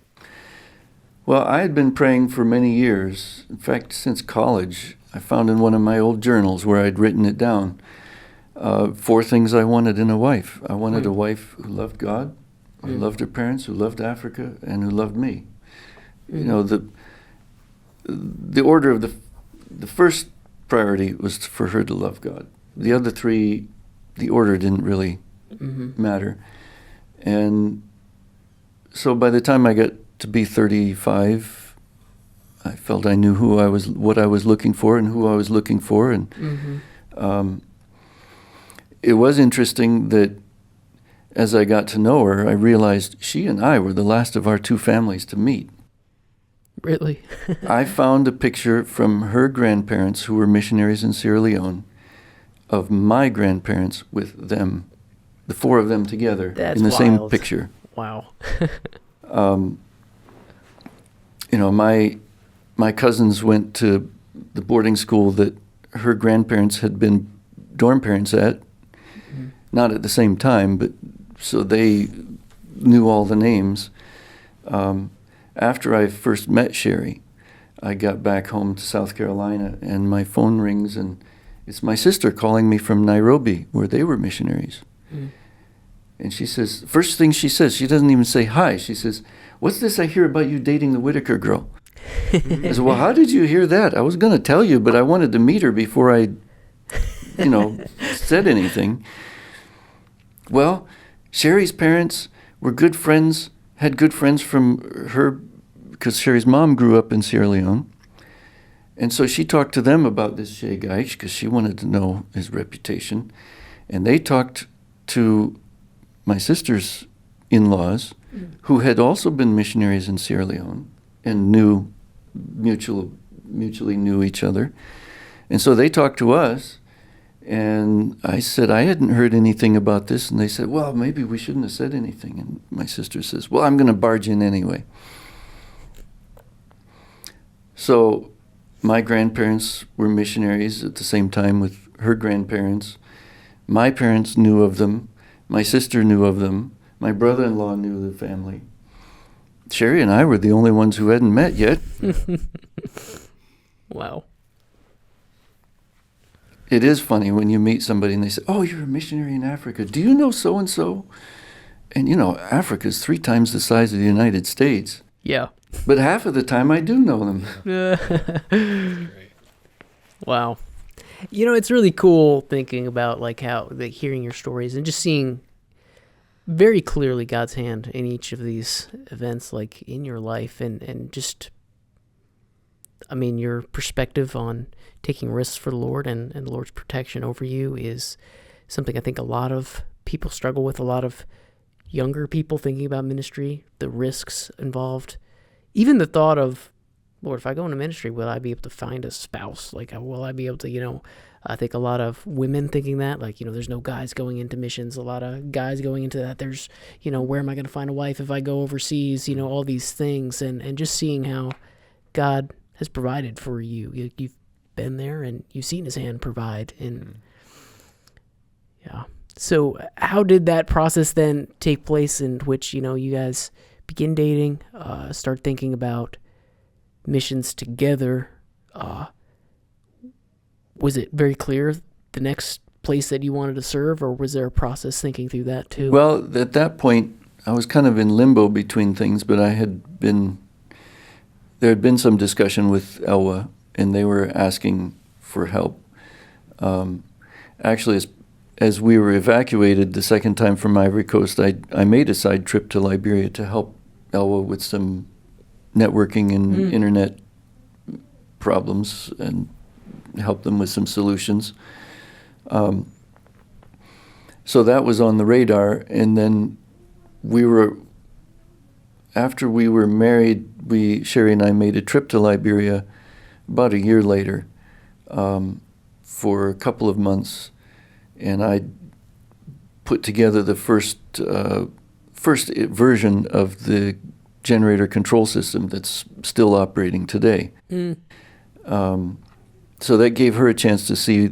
Well, I had been praying for many years. In fact, since college, I found in one of my old journals where I'd written it down, 4 things I wanted in a wife. I wanted a wife who loved God, who loved her parents, who loved Africa, and who loved me. The order of the first priority was for her to love God. The other 3, the order didn't really matter. And so by the time I got to be 35, I felt I knew what I was looking for and who I was looking for. And it was interesting that as I got to know her, I realized she and I were the last of our 2 families to meet. Really? I found a picture from her grandparents, who were missionaries in Sierra Leone, of my grandparents with them the four of them together That's in the same wild. picture. Wow. My cousins went to the boarding school that her grandparents had been dorm parents at, not at the same time, but so they knew all the names. After I first met Sherry, I got back home to South Carolina, and my phone rings, and it's my sister calling me from Nairobi, where they were missionaries. And she says, first thing she says, she doesn't even say hi. She says, "What's this I hear about you dating the Whitaker girl?" I said, "Well, how did you hear that? I was going to tell you, but I wanted to meet her before I, said anything." Well, Sherry's parents were good friends, had good friends from her, because Sherry's mom grew up in Sierra Leone. And so she talked to them about this Shay Gaich because she wanted to know his reputation. And they talked to my sister's in-laws, who had also been missionaries in Sierra Leone and mutually knew each other. And so they talked to us, and I said I hadn't heard anything about this, and they said, "Well, maybe we shouldn't have said anything." And my sister says, "Well, I'm going to barge in anyway." So my grandparents were missionaries at the same time with her grandparents. My parents knew of them. My sister knew of them. My brother-in-law knew the family. Sherry and I were the only ones who hadn't met yet. Wow. It is funny when you meet somebody and they say, "Oh, you're a missionary in Africa. Do you know so-and-so?" And Africa's 3 times the size of the United States. Yeah. But half of the time I do know them. Wow. It's really cool thinking about how hearing your stories and just seeing very clearly God's hand in each of these events, in your life, and just, your perspective on taking risks for the Lord and the Lord's protection over you is something I think a lot of people struggle with, a lot of younger people thinking about ministry, the risks involved, even the thought of, Lord, if I go into ministry, will I be able to find a spouse? Will I be able to, I think a lot of women thinking that, there's no guys going into missions, a lot of guys going into that. There's, where am I going to find a wife if I go overseas? All these things, and just seeing how God has provided for you. You've been there and you've seen his hand provide. And yeah. So how did that process then take place in which, you guys begin dating, start thinking about missions together? Was it very clear the next place that you wanted to serve, or was there a process thinking through that too? Well, at that point, I was kind of in limbo between things, but there had been some discussion with Elwa, and they were asking for help. Actually, as we were evacuated the second time from Ivory Coast, I made a side trip to Liberia to help Elwa with some networking and internet problems and help them with some solutions. So that was on the radar. And then after we were married, Sherry and I made a trip to Liberia about a year later for a couple of months. And I put together the first version of the generator control system that's still operating today. So that gave her a chance to see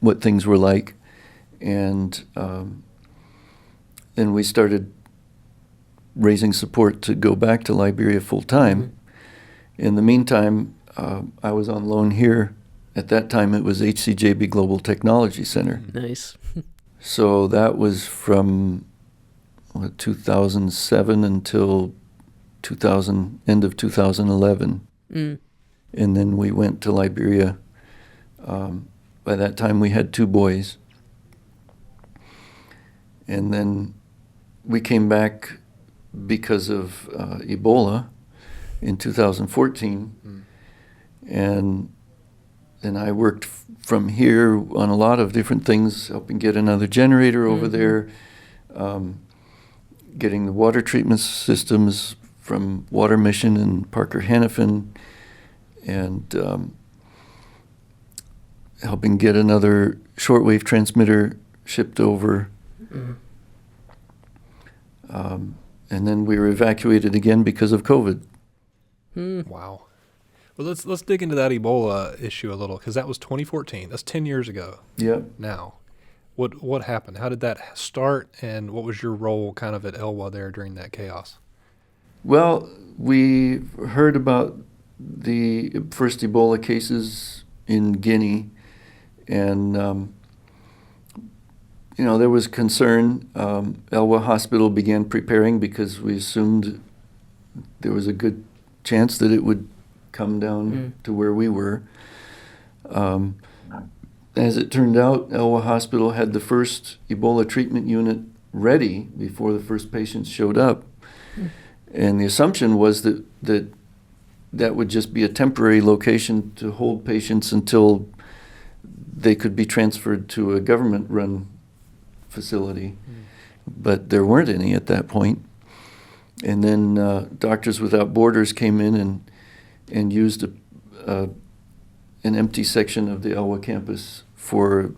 what things were like. And then we started raising support to go back to Liberia full time. In the meantime, I was on loan here. At that time, it was HCJB Global Technology Center. Nice. So that was from 2007 until end of 2011. And then we went to Liberia. By that time, we had 2 boys. And then we came back because of Ebola in 2014. And then I worked from here on a lot of different things, helping get another generator over there, getting the water treatment systems from Water Mission and Parker Hannafin, and helping get another shortwave transmitter shipped over. And then we were evacuated again because of COVID. Wow. Well, let's dig into that Ebola issue a little, because that was 2014. That's 10 years ago Yep. now. What happened? How did that start, and what was your role kind of at Elwa there during that chaos? Well, we heard about the first Ebola cases in Guinea, and there was concern. Elwa Hospital began preparing because we assumed there was a good chance that it would come down to where we were. As it turned out, Elwa Hospital had the first Ebola treatment unit ready before the first patients showed up. And the assumption was that would just be a temporary location to hold patients until they could be transferred to a government-run facility. But there weren't any at that point. And then Doctors Without Borders came in and used an empty section of the Elwa campus for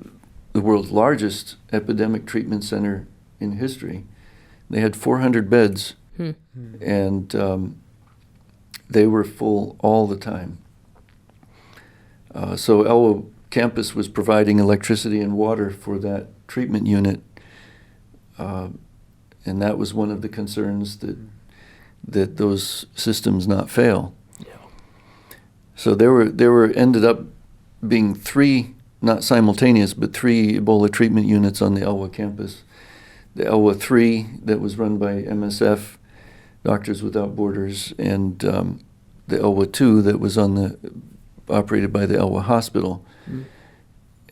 the world's largest epidemic treatment center in history. They had 400 beds, and they were full all the time. So Elwa campus was providing electricity and water for that treatment unit, and that was one of the concerns, that those systems not fail. So there were ended up being three, not simultaneous, but three Ebola treatment units on the Elwa campus. The Elwa 3 that was run by MSF, Doctors Without Borders, and the Elwa 2 that was operated by the Elwa Hospital.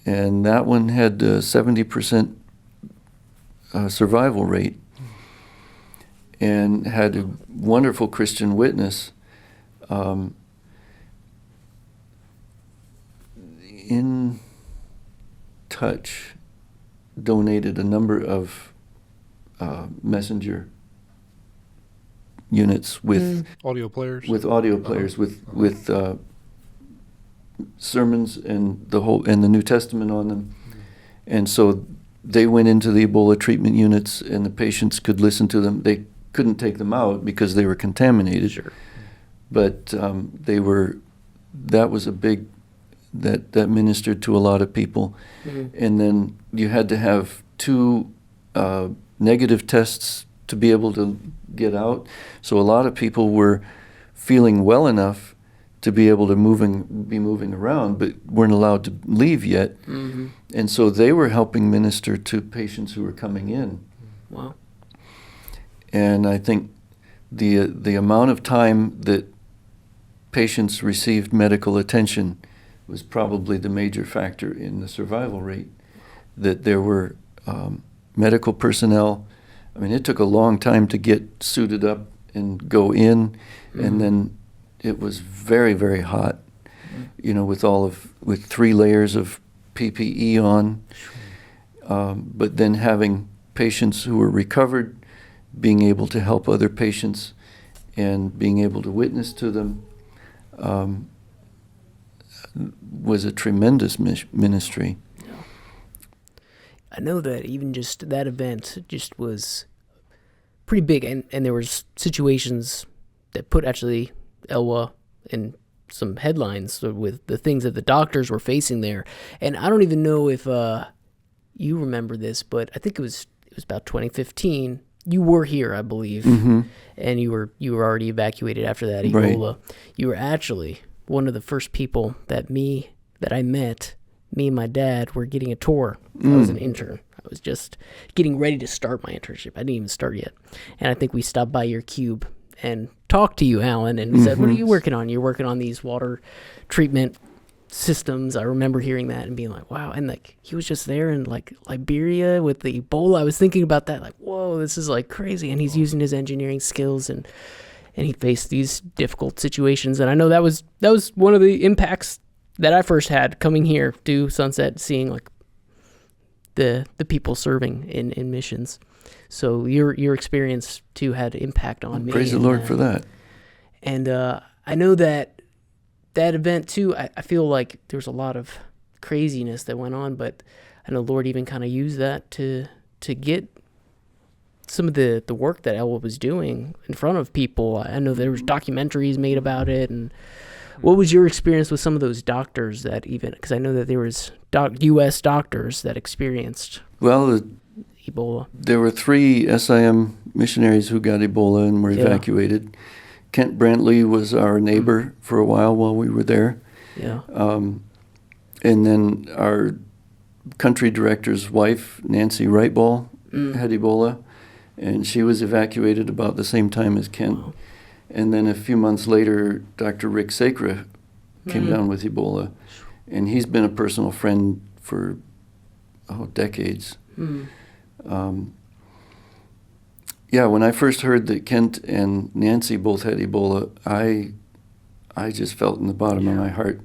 And that one had 70% survival rate, and had a wonderful Christian Witness. In Touch donated a number of messenger units with Audio players? with sermons and the New Testament on them. And so they went into the Ebola treatment units, and the patients could listen to them. They couldn't take them out because they were contaminated. Sure. But that was a big, that ministered to a lot of people. And then you had to have 2 negative tests to be able to get out. So a lot of people were feeling well enough to be able to be moving around, but weren't allowed to leave yet. And so they were helping minister to patients who were coming in. Wow. And I think the amount of time that patients received medical attention was probably the major factor in the survival rate. That there were medical personnel. I mean, it took a long time to get suited up and go in, and then it was very, very hot, with 3 layers of PPE on. But then having patients who were recovered, being able to help other patients, and being able to witness to them was a tremendous ministry. I know that even just that event just was pretty big, and there was situations that put actually Elwa in some headlines with the things that the doctors were facing there. And I don't even know if you remember this, but I think it was about 2015. You were here, I believe, and you were already evacuated after that Ebola. Right. You were actually one of the first people that I met. Me and my dad were getting a tour. I was an intern. I was just getting ready to start my internship. I didn't even start yet. And I think we stopped by your cube and talked to you, Alan, and said, what are you working on? You're working on these water treatment systems. I remember hearing that and being like, wow. And he was just there in Liberia with the Ebola. I was thinking about that, whoa, this is crazy. And he's using his engineering skills, and he faced these difficult situations. And I know that was one of the impacts that I first had coming here to Sunset, seeing the people serving in missions. So your experience too had impact on me. Praise the Lord for that. And I know that event too, I feel like there was a lot of craziness that went on, but I know Lord even kind of used that to get some of the work that Elwa was doing in front of people. I know there was documentaries made about it. And what was your experience with some of those doctors that even, because I know that there was U.S. doctors that experienced Well, Ebola. there were 3 SIM missionaries who got Ebola and were Yeah. evacuated. Kent Brantley was our neighbor for a while we were there. Yeah. And then our country director's wife, Nancy Wrightball, had Ebola, and she was evacuated about the same time as Kent. Wow. And then a few months later, Dr. Rick Sacra came down with Ebola, and he's been a personal friend for decades. Yeah, when I first heard that Kent and Nancy both had Ebola, I just felt in the bottom of my heart,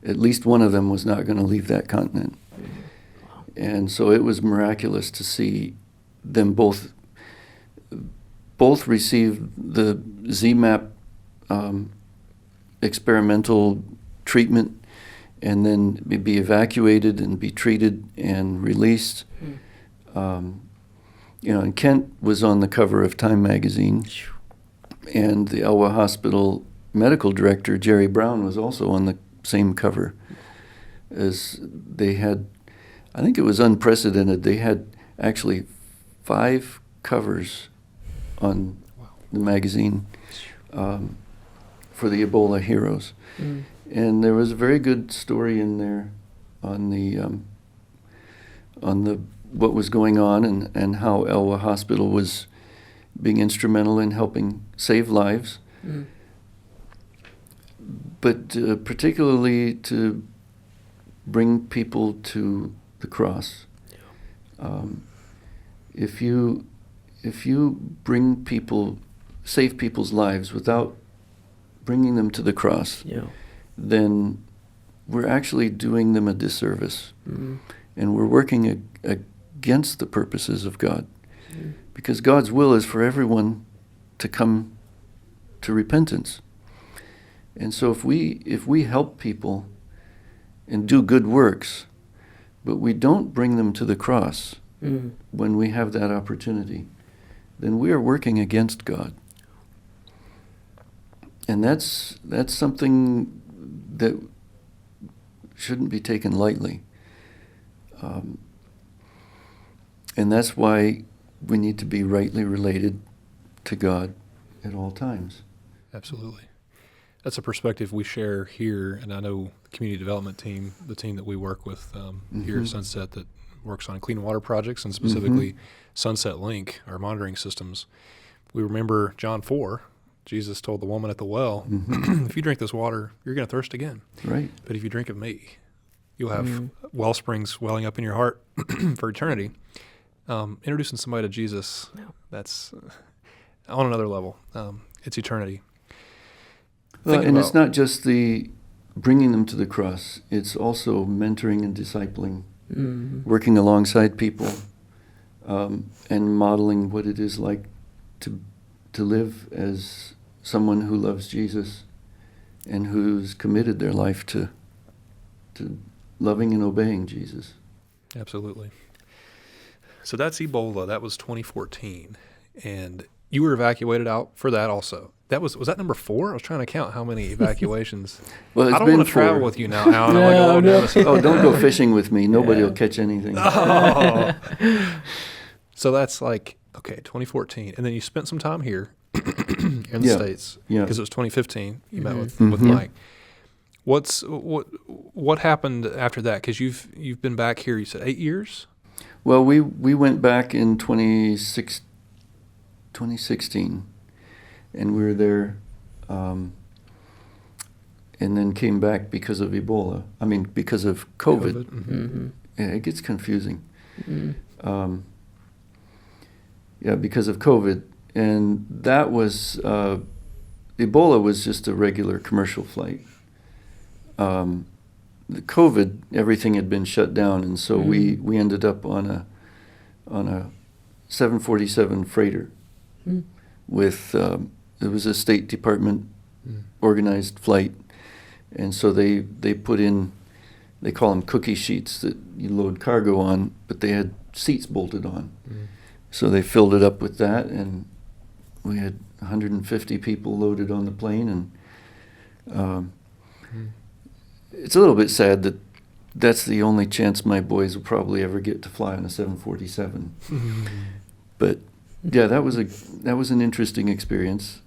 at least one of them was not going to leave that continent. And so it was miraculous to see them both receive the ZMAP experimental treatment and then be evacuated and be treated and released. And Kent was on the cover of Time magazine, and the Elwha Hospital medical director, Jerry Brown, was also on the same cover. As they had, I think it was unprecedented, they had actually 5 covers on the magazine for the Ebola heroes. And there was a very good story in there on the what was going on and how Elwha Hospital was being instrumental in helping save lives, but particularly to bring people to the cross. If you bring people, save people's lives without bringing them to the cross, then we're actually doing them a disservice. And we're working against the purposes of God. Because God's will is for everyone to come to repentance. And so if we help people and do good works, but we don't bring them to the cross when we have that opportunity, then we are working against God. And that's something that shouldn't be taken lightly. And that's why we need to be rightly related to God at all times. Absolutely. That's a perspective we share here, and I know the community development team, the team that we work with here at Sunset that works on clean water projects and specifically Sunset Link, our monitoring systems. We remember John 4, Jesus told the woman at the well, if you drink this water, you're going to thirst again. Right. But if you drink of me, you'll have well springs welling up in your heart for eternity. Introducing somebody to Jesus, that's on another level. It's eternity. Well, and it's not just the bringing them to the cross. It's also mentoring and discipling, working alongside people, and modeling what it is like to live as someone who loves Jesus and who's committed their life to loving and obeying Jesus. Absolutely. So that's Ebola. That was 2014, and you were evacuated out for that also. Was that number 4? I was trying to count how many evacuations. Well, it's I don't been want to travel 4. with you now, Alan. I'm like a little nervous. Oh, don't go fishing with me. Nobody will catch anything. Oh. So that's like, okay, 2014. And then you spent some time here in the States. Yeah. Because it was 2015. You met with Mike. What happened after that? Because you've been back here, you said 8 years? Well, we went back in 2016, and we were there, and then came back because of Ebola. I mean, because of COVID. Yeah, it gets confusing. Because of COVID. And that was, Ebola was just a regular commercial flight. The COVID, everything had been shut down, and so we ended up on a 747 freighter with it was a State Department organized flight, and so they put in, they call them cookie sheets that you load cargo on, but they had seats bolted on, So they filled it up with that, and we had 150 people loaded on the plane, and it's a little bit sad that that's the only chance my boys will probably ever get to fly on a 747. But yeah, that was an interesting experience.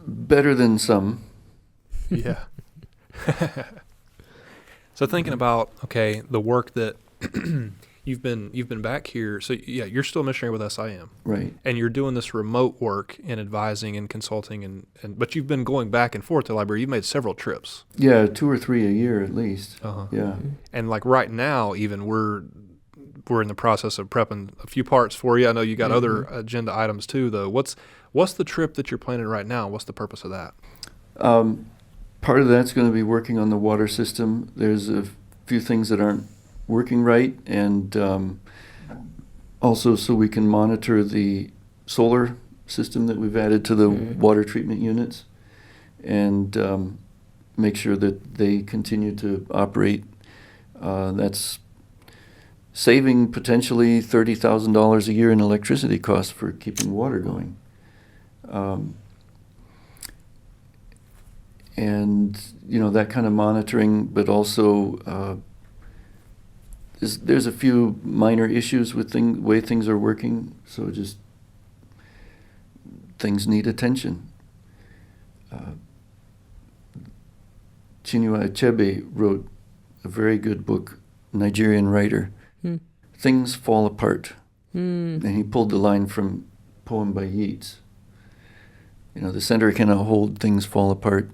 Better than some. Yeah. So thinking about, okay, the work that you've been back here. So yeah, you're still a missionary with SIM. Right. And you're doing this remote work and advising and consulting and but you've been going back and forth to Liberia. You've made several trips. Yeah, 2 or 3 a year at least. Uh-huh. Yeah. And like right now, even we're in the process of prepping a few parts for you. I know you got other agenda items too, though. What's the trip that you're planning right now? What's the purpose of that? Part of that's going to be working on the water system. There's a few things that aren't working right, and also so we can monitor the solar system that we've added to the water treatment units, and make sure that they continue to operate. That's saving potentially $30,000 a year in electricity costs for keeping water going. And, that kind of monitoring, but also there's a few minor issues with the way things are working, so just things need attention. Chinua Achebe wrote a very good book, Nigerian writer, Things Fall Apart. And he pulled the line from a poem by Yeats. The center cannot hold, things fall apart.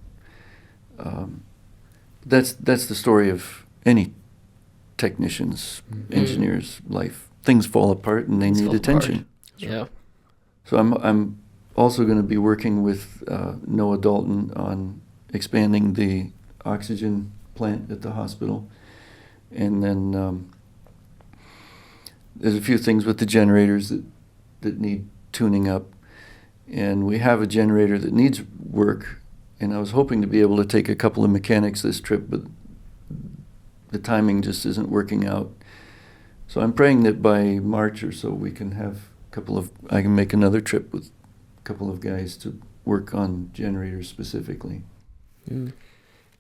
That's the story of any technician's, engineer's life. Things fall apart and they need attention. Yeah. So I'm also going to be working with Noah Dalton on expanding the oxygen plant at the hospital. And then there's a few things with the generators that need tuning up. And we have a generator that needs work, and I was hoping to be able to take a couple of mechanics this trip, but the timing just isn't working out. So I'm praying that by March or so we can have I can make another trip with a couple of guys to work on generators specifically. And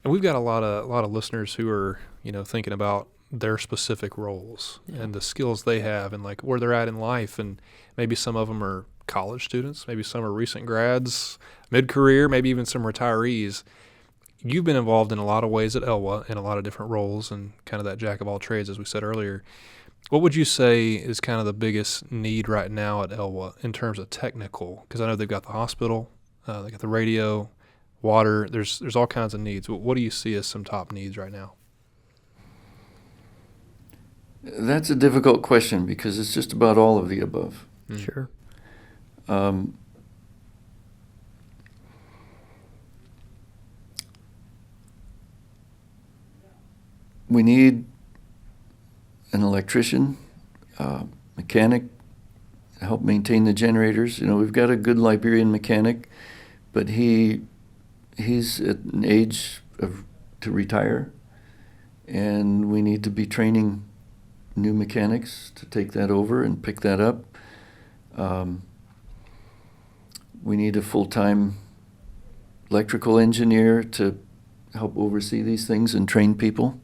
we've got a lot of listeners who are, thinking about their specific roles and the skills they have and like where they're at in life, and maybe some of them are college students, maybe some are recent grads, mid-career, maybe even some retirees. You've been involved in a lot of ways at Elwha in a lot of different roles and kind of that jack of all trades, as we said earlier. What would you say is kind of the biggest need right now at Elwha in terms of technical? Because I know they've got the hospital, they got the radio, water. There's all kinds of needs. What do you see as some top needs right now? That's a difficult question because it's just about all of the above. Sure. We need an electrician, mechanic to help maintain the generators. We've got a good Liberian mechanic, but he's at an age to retire, and we need to be training new mechanics to take that over and pick that up. We need a full-time electrical engineer to help oversee these things and train people.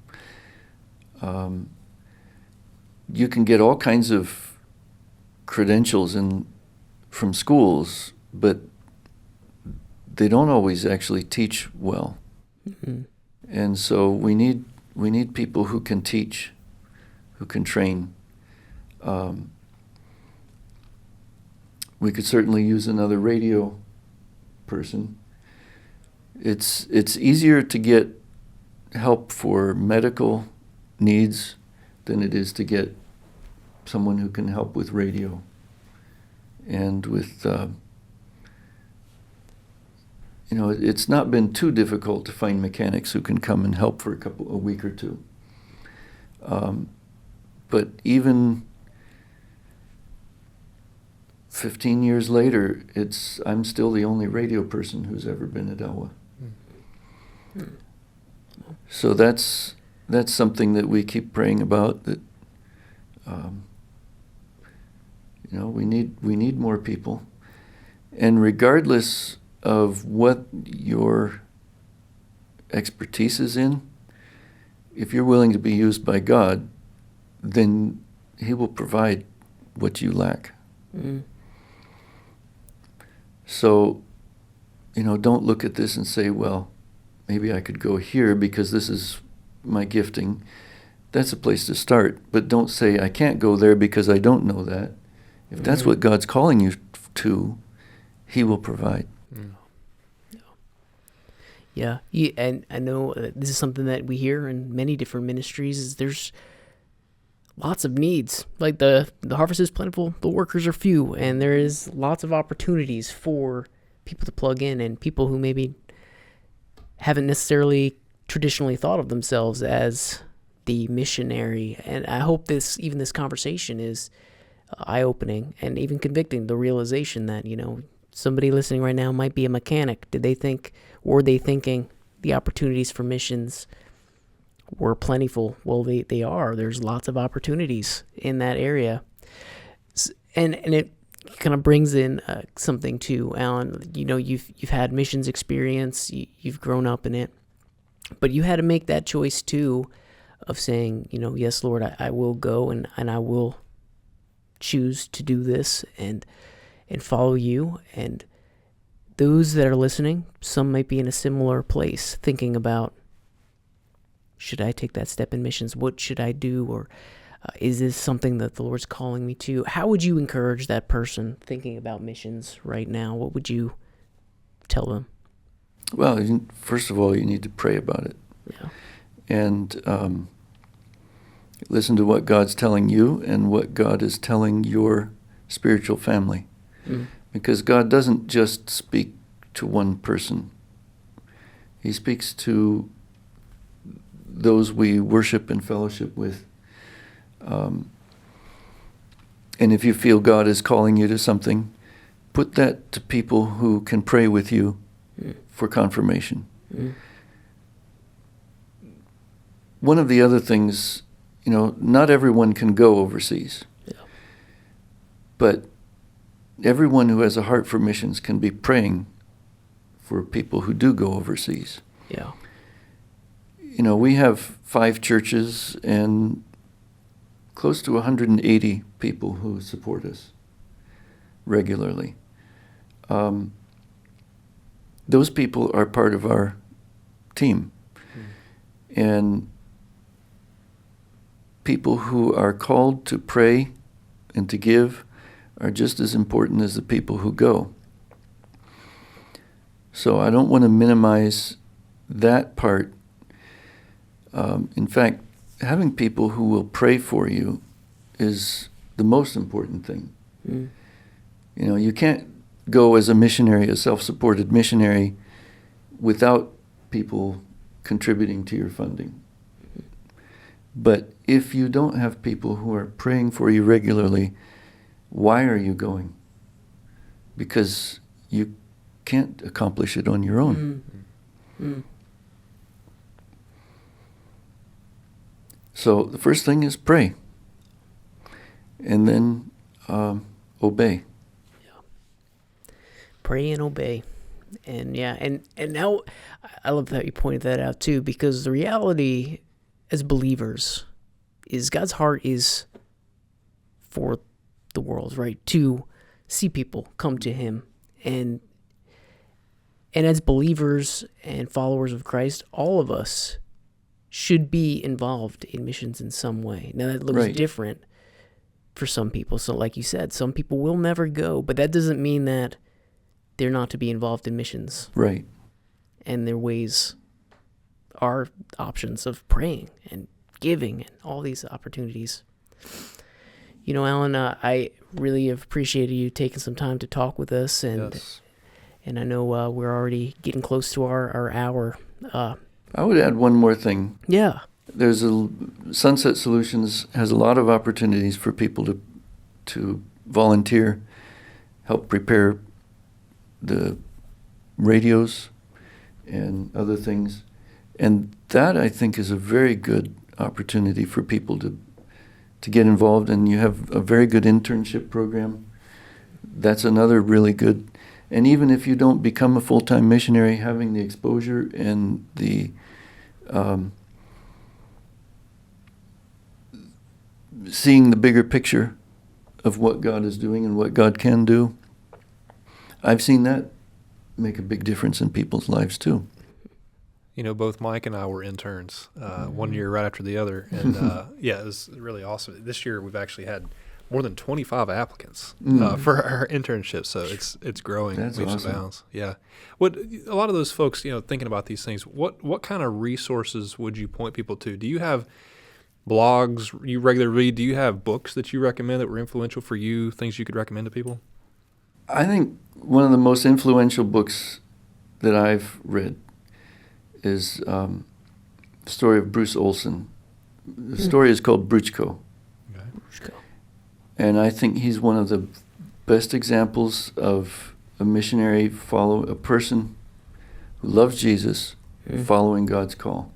You can get all kinds of credentials from schools, but they don't always actually teach well. And so we need people who can teach, who can train. We could certainly use another radio person. It's easier to get help for medical needs than it is to get someone who can help with radio and with it's not been too difficult to find mechanics who can come and help for a week or two, but even 15 years later, I'm still the only radio person who's ever been at Elwha. So that's that's something that we keep praying about. That we need more people, and regardless of what your expertise is in, if you're willing to be used by God, then He will provide what you lack. Mm. So, don't look at this and say, well, maybe I could go here because this is my gifting. That's a place to start. But don't say, I can't go there because I don't know that. If that's what God's calling you to, He will provide. Yeah, and I know this is something that we hear in many different ministries. Is there's lots of needs. Like the harvest is plentiful, the workers are few, and there is lots of opportunities for people to plug in, and people who maybe haven't necessarily traditionally thought of themselves as the missionary. And I hope this conversation is eye-opening and even convicting, the realization that, somebody listening right now might be a mechanic. Were they thinking the opportunities for missions were plentiful? Well, they are. There's lots of opportunities in that area. And it kind of brings in something too, Alan. You've had missions experience, you've grown up in it, but you had to make that choice too of saying, yes, Lord, I will go and I will choose to do this and follow you. And those that are listening, some might be in a similar place, thinking about, should I take that step in missions? What should I do? Or is this something that the Lord's calling me to? How would you encourage that person thinking about missions right now? What would you tell them? Well, first of all, you need to pray about it. Yeah. And listen to what God's telling you and what God is telling your spiritual family. Mm. Because God doesn't just speak to one person. He speaks to those we worship and fellowship with. And if you feel God is calling you to something, put that to people who can pray with you for confirmation. Mm. One of the other things, not everyone can go overseas. Yeah. But everyone who has a heart for missions can be praying for people who do go overseas. Yeah. We have 5 churches and close to 180 people who support us regularly. Those people are part of our team. And people who are called to pray and to give are just as important as the people who go. So I don't want to minimize that part. In fact, having people who will pray for you is the most important thing. Mm. You can't go as a missionary, a self-supported missionary, without people contributing to your funding. But if you don't have people who are praying for you regularly, why are you going? Because you can't accomplish it on your own. Mm. Mm. So the first thing is pray. And then obey. Yeah. Pray and obey. And and now I love that you pointed that out too, because the reality as believers is God's heart is for the world, right? To see people come to Him. And as believers and followers of Christ, all of us should be involved in missions in some way. Now that looks different for some people. So like you said, some people will never go, but that doesn't mean that they're not to be involved in missions. Right. And their ways are options of praying and giving and all these opportunities. Alan, I really have appreciated you taking some time to talk with us, and yes. And I know we're already getting close to our hour. I would add one more thing. Yeah. Sunset Solutions has a lot of opportunities for people to volunteer, help prepare the radios and other things. And that, I think, is a very good opportunity for people to get involved, and you have a very good internship program. That's another really good. And even if you don't become a full-time missionary, having the exposure and the seeing the bigger picture of what God is doing and what God can do, I've seen that make a big difference in people's lives too. You know, both Mike and I were interns, 1 year right after the other. And yeah, it was really awesome. This year we've actually had more than 25 applicants for our internship. So it's growing That's leaps and awesome. bounds. Yeah. What a lot of those folks, thinking about these things, what kind of resources would you point people to? Do you have blogs you regularly read? Do you have books that you recommend that were influential for you, things you could recommend to people? I think one of the most influential books that I've read is the story of Bruce Olson. The story is called Bruchko. And I think he's one of the best examples of a missionary a person who loves Jesus, following God's call.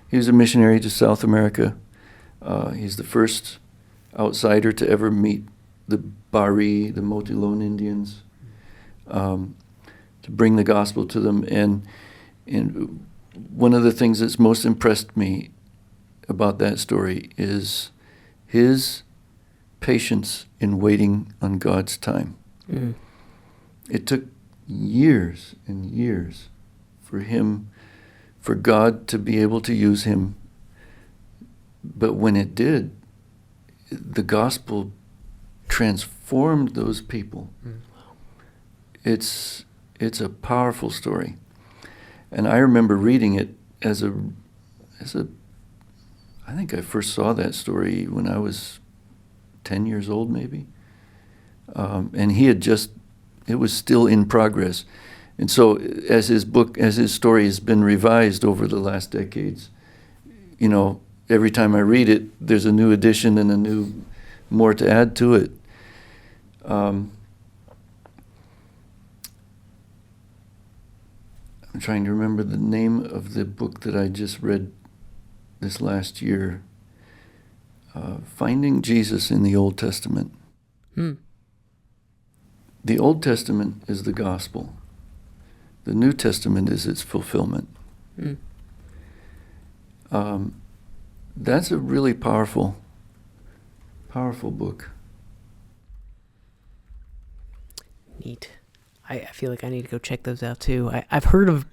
He was a missionary to South America. He's the first outsider to ever meet the Bari, the Motilone Indians, to bring the gospel to them. And one of the things that's most impressed me about that story is his patience in waiting on God's time. It took years and years for God to be able to use him. But when it did, the gospel transformed those people. It's a powerful story. And I remember reading it as a I think I first saw that story when I was 10 years old, maybe. And it was still in progress. And so as his story has been revised over the last decades, every time I read it, there's a new addition and more to add to it. I'm trying to remember the name of the book that I just read this last year. Finding Jesus in the Old Testament. The Old Testament is the gospel. The New Testament is its fulfillment. That's a really powerful book. Neat. I feel like I need to go check those out too. I've heard of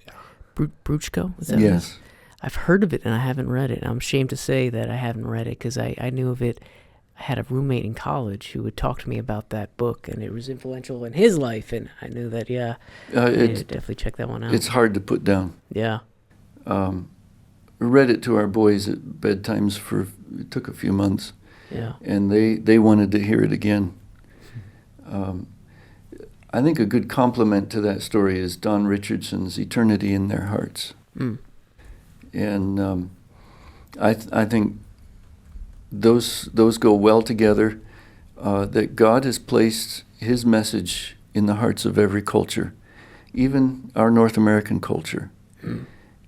Bruchko. Is that what it is? Yes. I've heard of it and I haven't read it. I'm ashamed to say that I haven't read it because I knew of it. I had a roommate in college who would talk to me about that book, and it was influential in his life. And I knew that, I need to definitely check that one out. It's hard to put down. Yeah. We read it to our boys at bedtimes it took a few months. Yeah. And they wanted to hear it again. I think a good complement to that story is Don Richardson's Eternity in Their Hearts. And I think those go well together, that God has placed his message in the hearts of every culture, even our North American culture.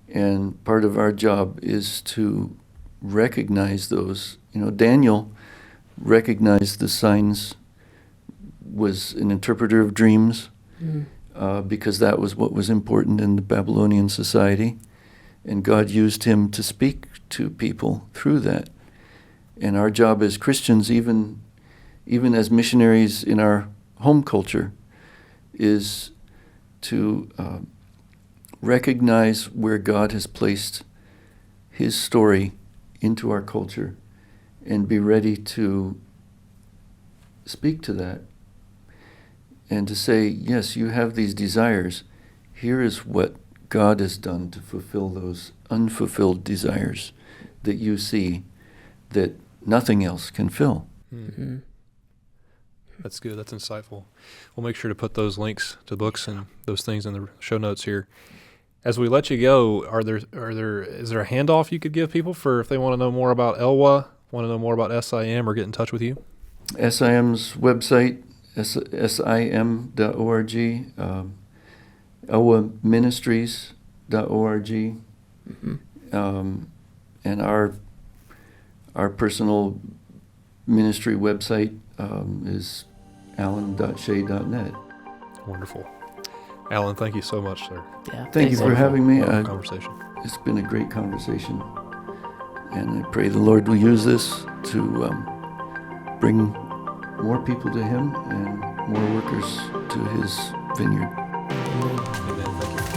And part of our job is to recognize those. Daniel recognized the signs, was an interpreter of dreams, because that was what was important in the Babylonian society. And God used him to speak to people through that. And our job as Christians, even as missionaries in our home culture, is to recognize where God has placed his story into our culture and be ready to speak to that and to say, yes, you have these desires. Here is what God has done to fulfill those unfulfilled desires that you see that nothing else can fill. That's good. That's insightful. We'll make sure to put those links to books and those things in the show notes here. As we let you go, is there a handoff you could give people for if they want to know more about ELWA, want to know more about SIM, or get in touch with you? SIM's website, sim.org, ELWAministries.org, and our Our personal ministry website is alan.shea.net. Wonderful. Alan, thank you so much, sir. Yeah. Thank you thanks, for Alan. having me. Wonderful conversation. It's been a great conversation, and I pray the Lord will use this to bring more people to Him and more workers to His vineyard. Amen. Thank you.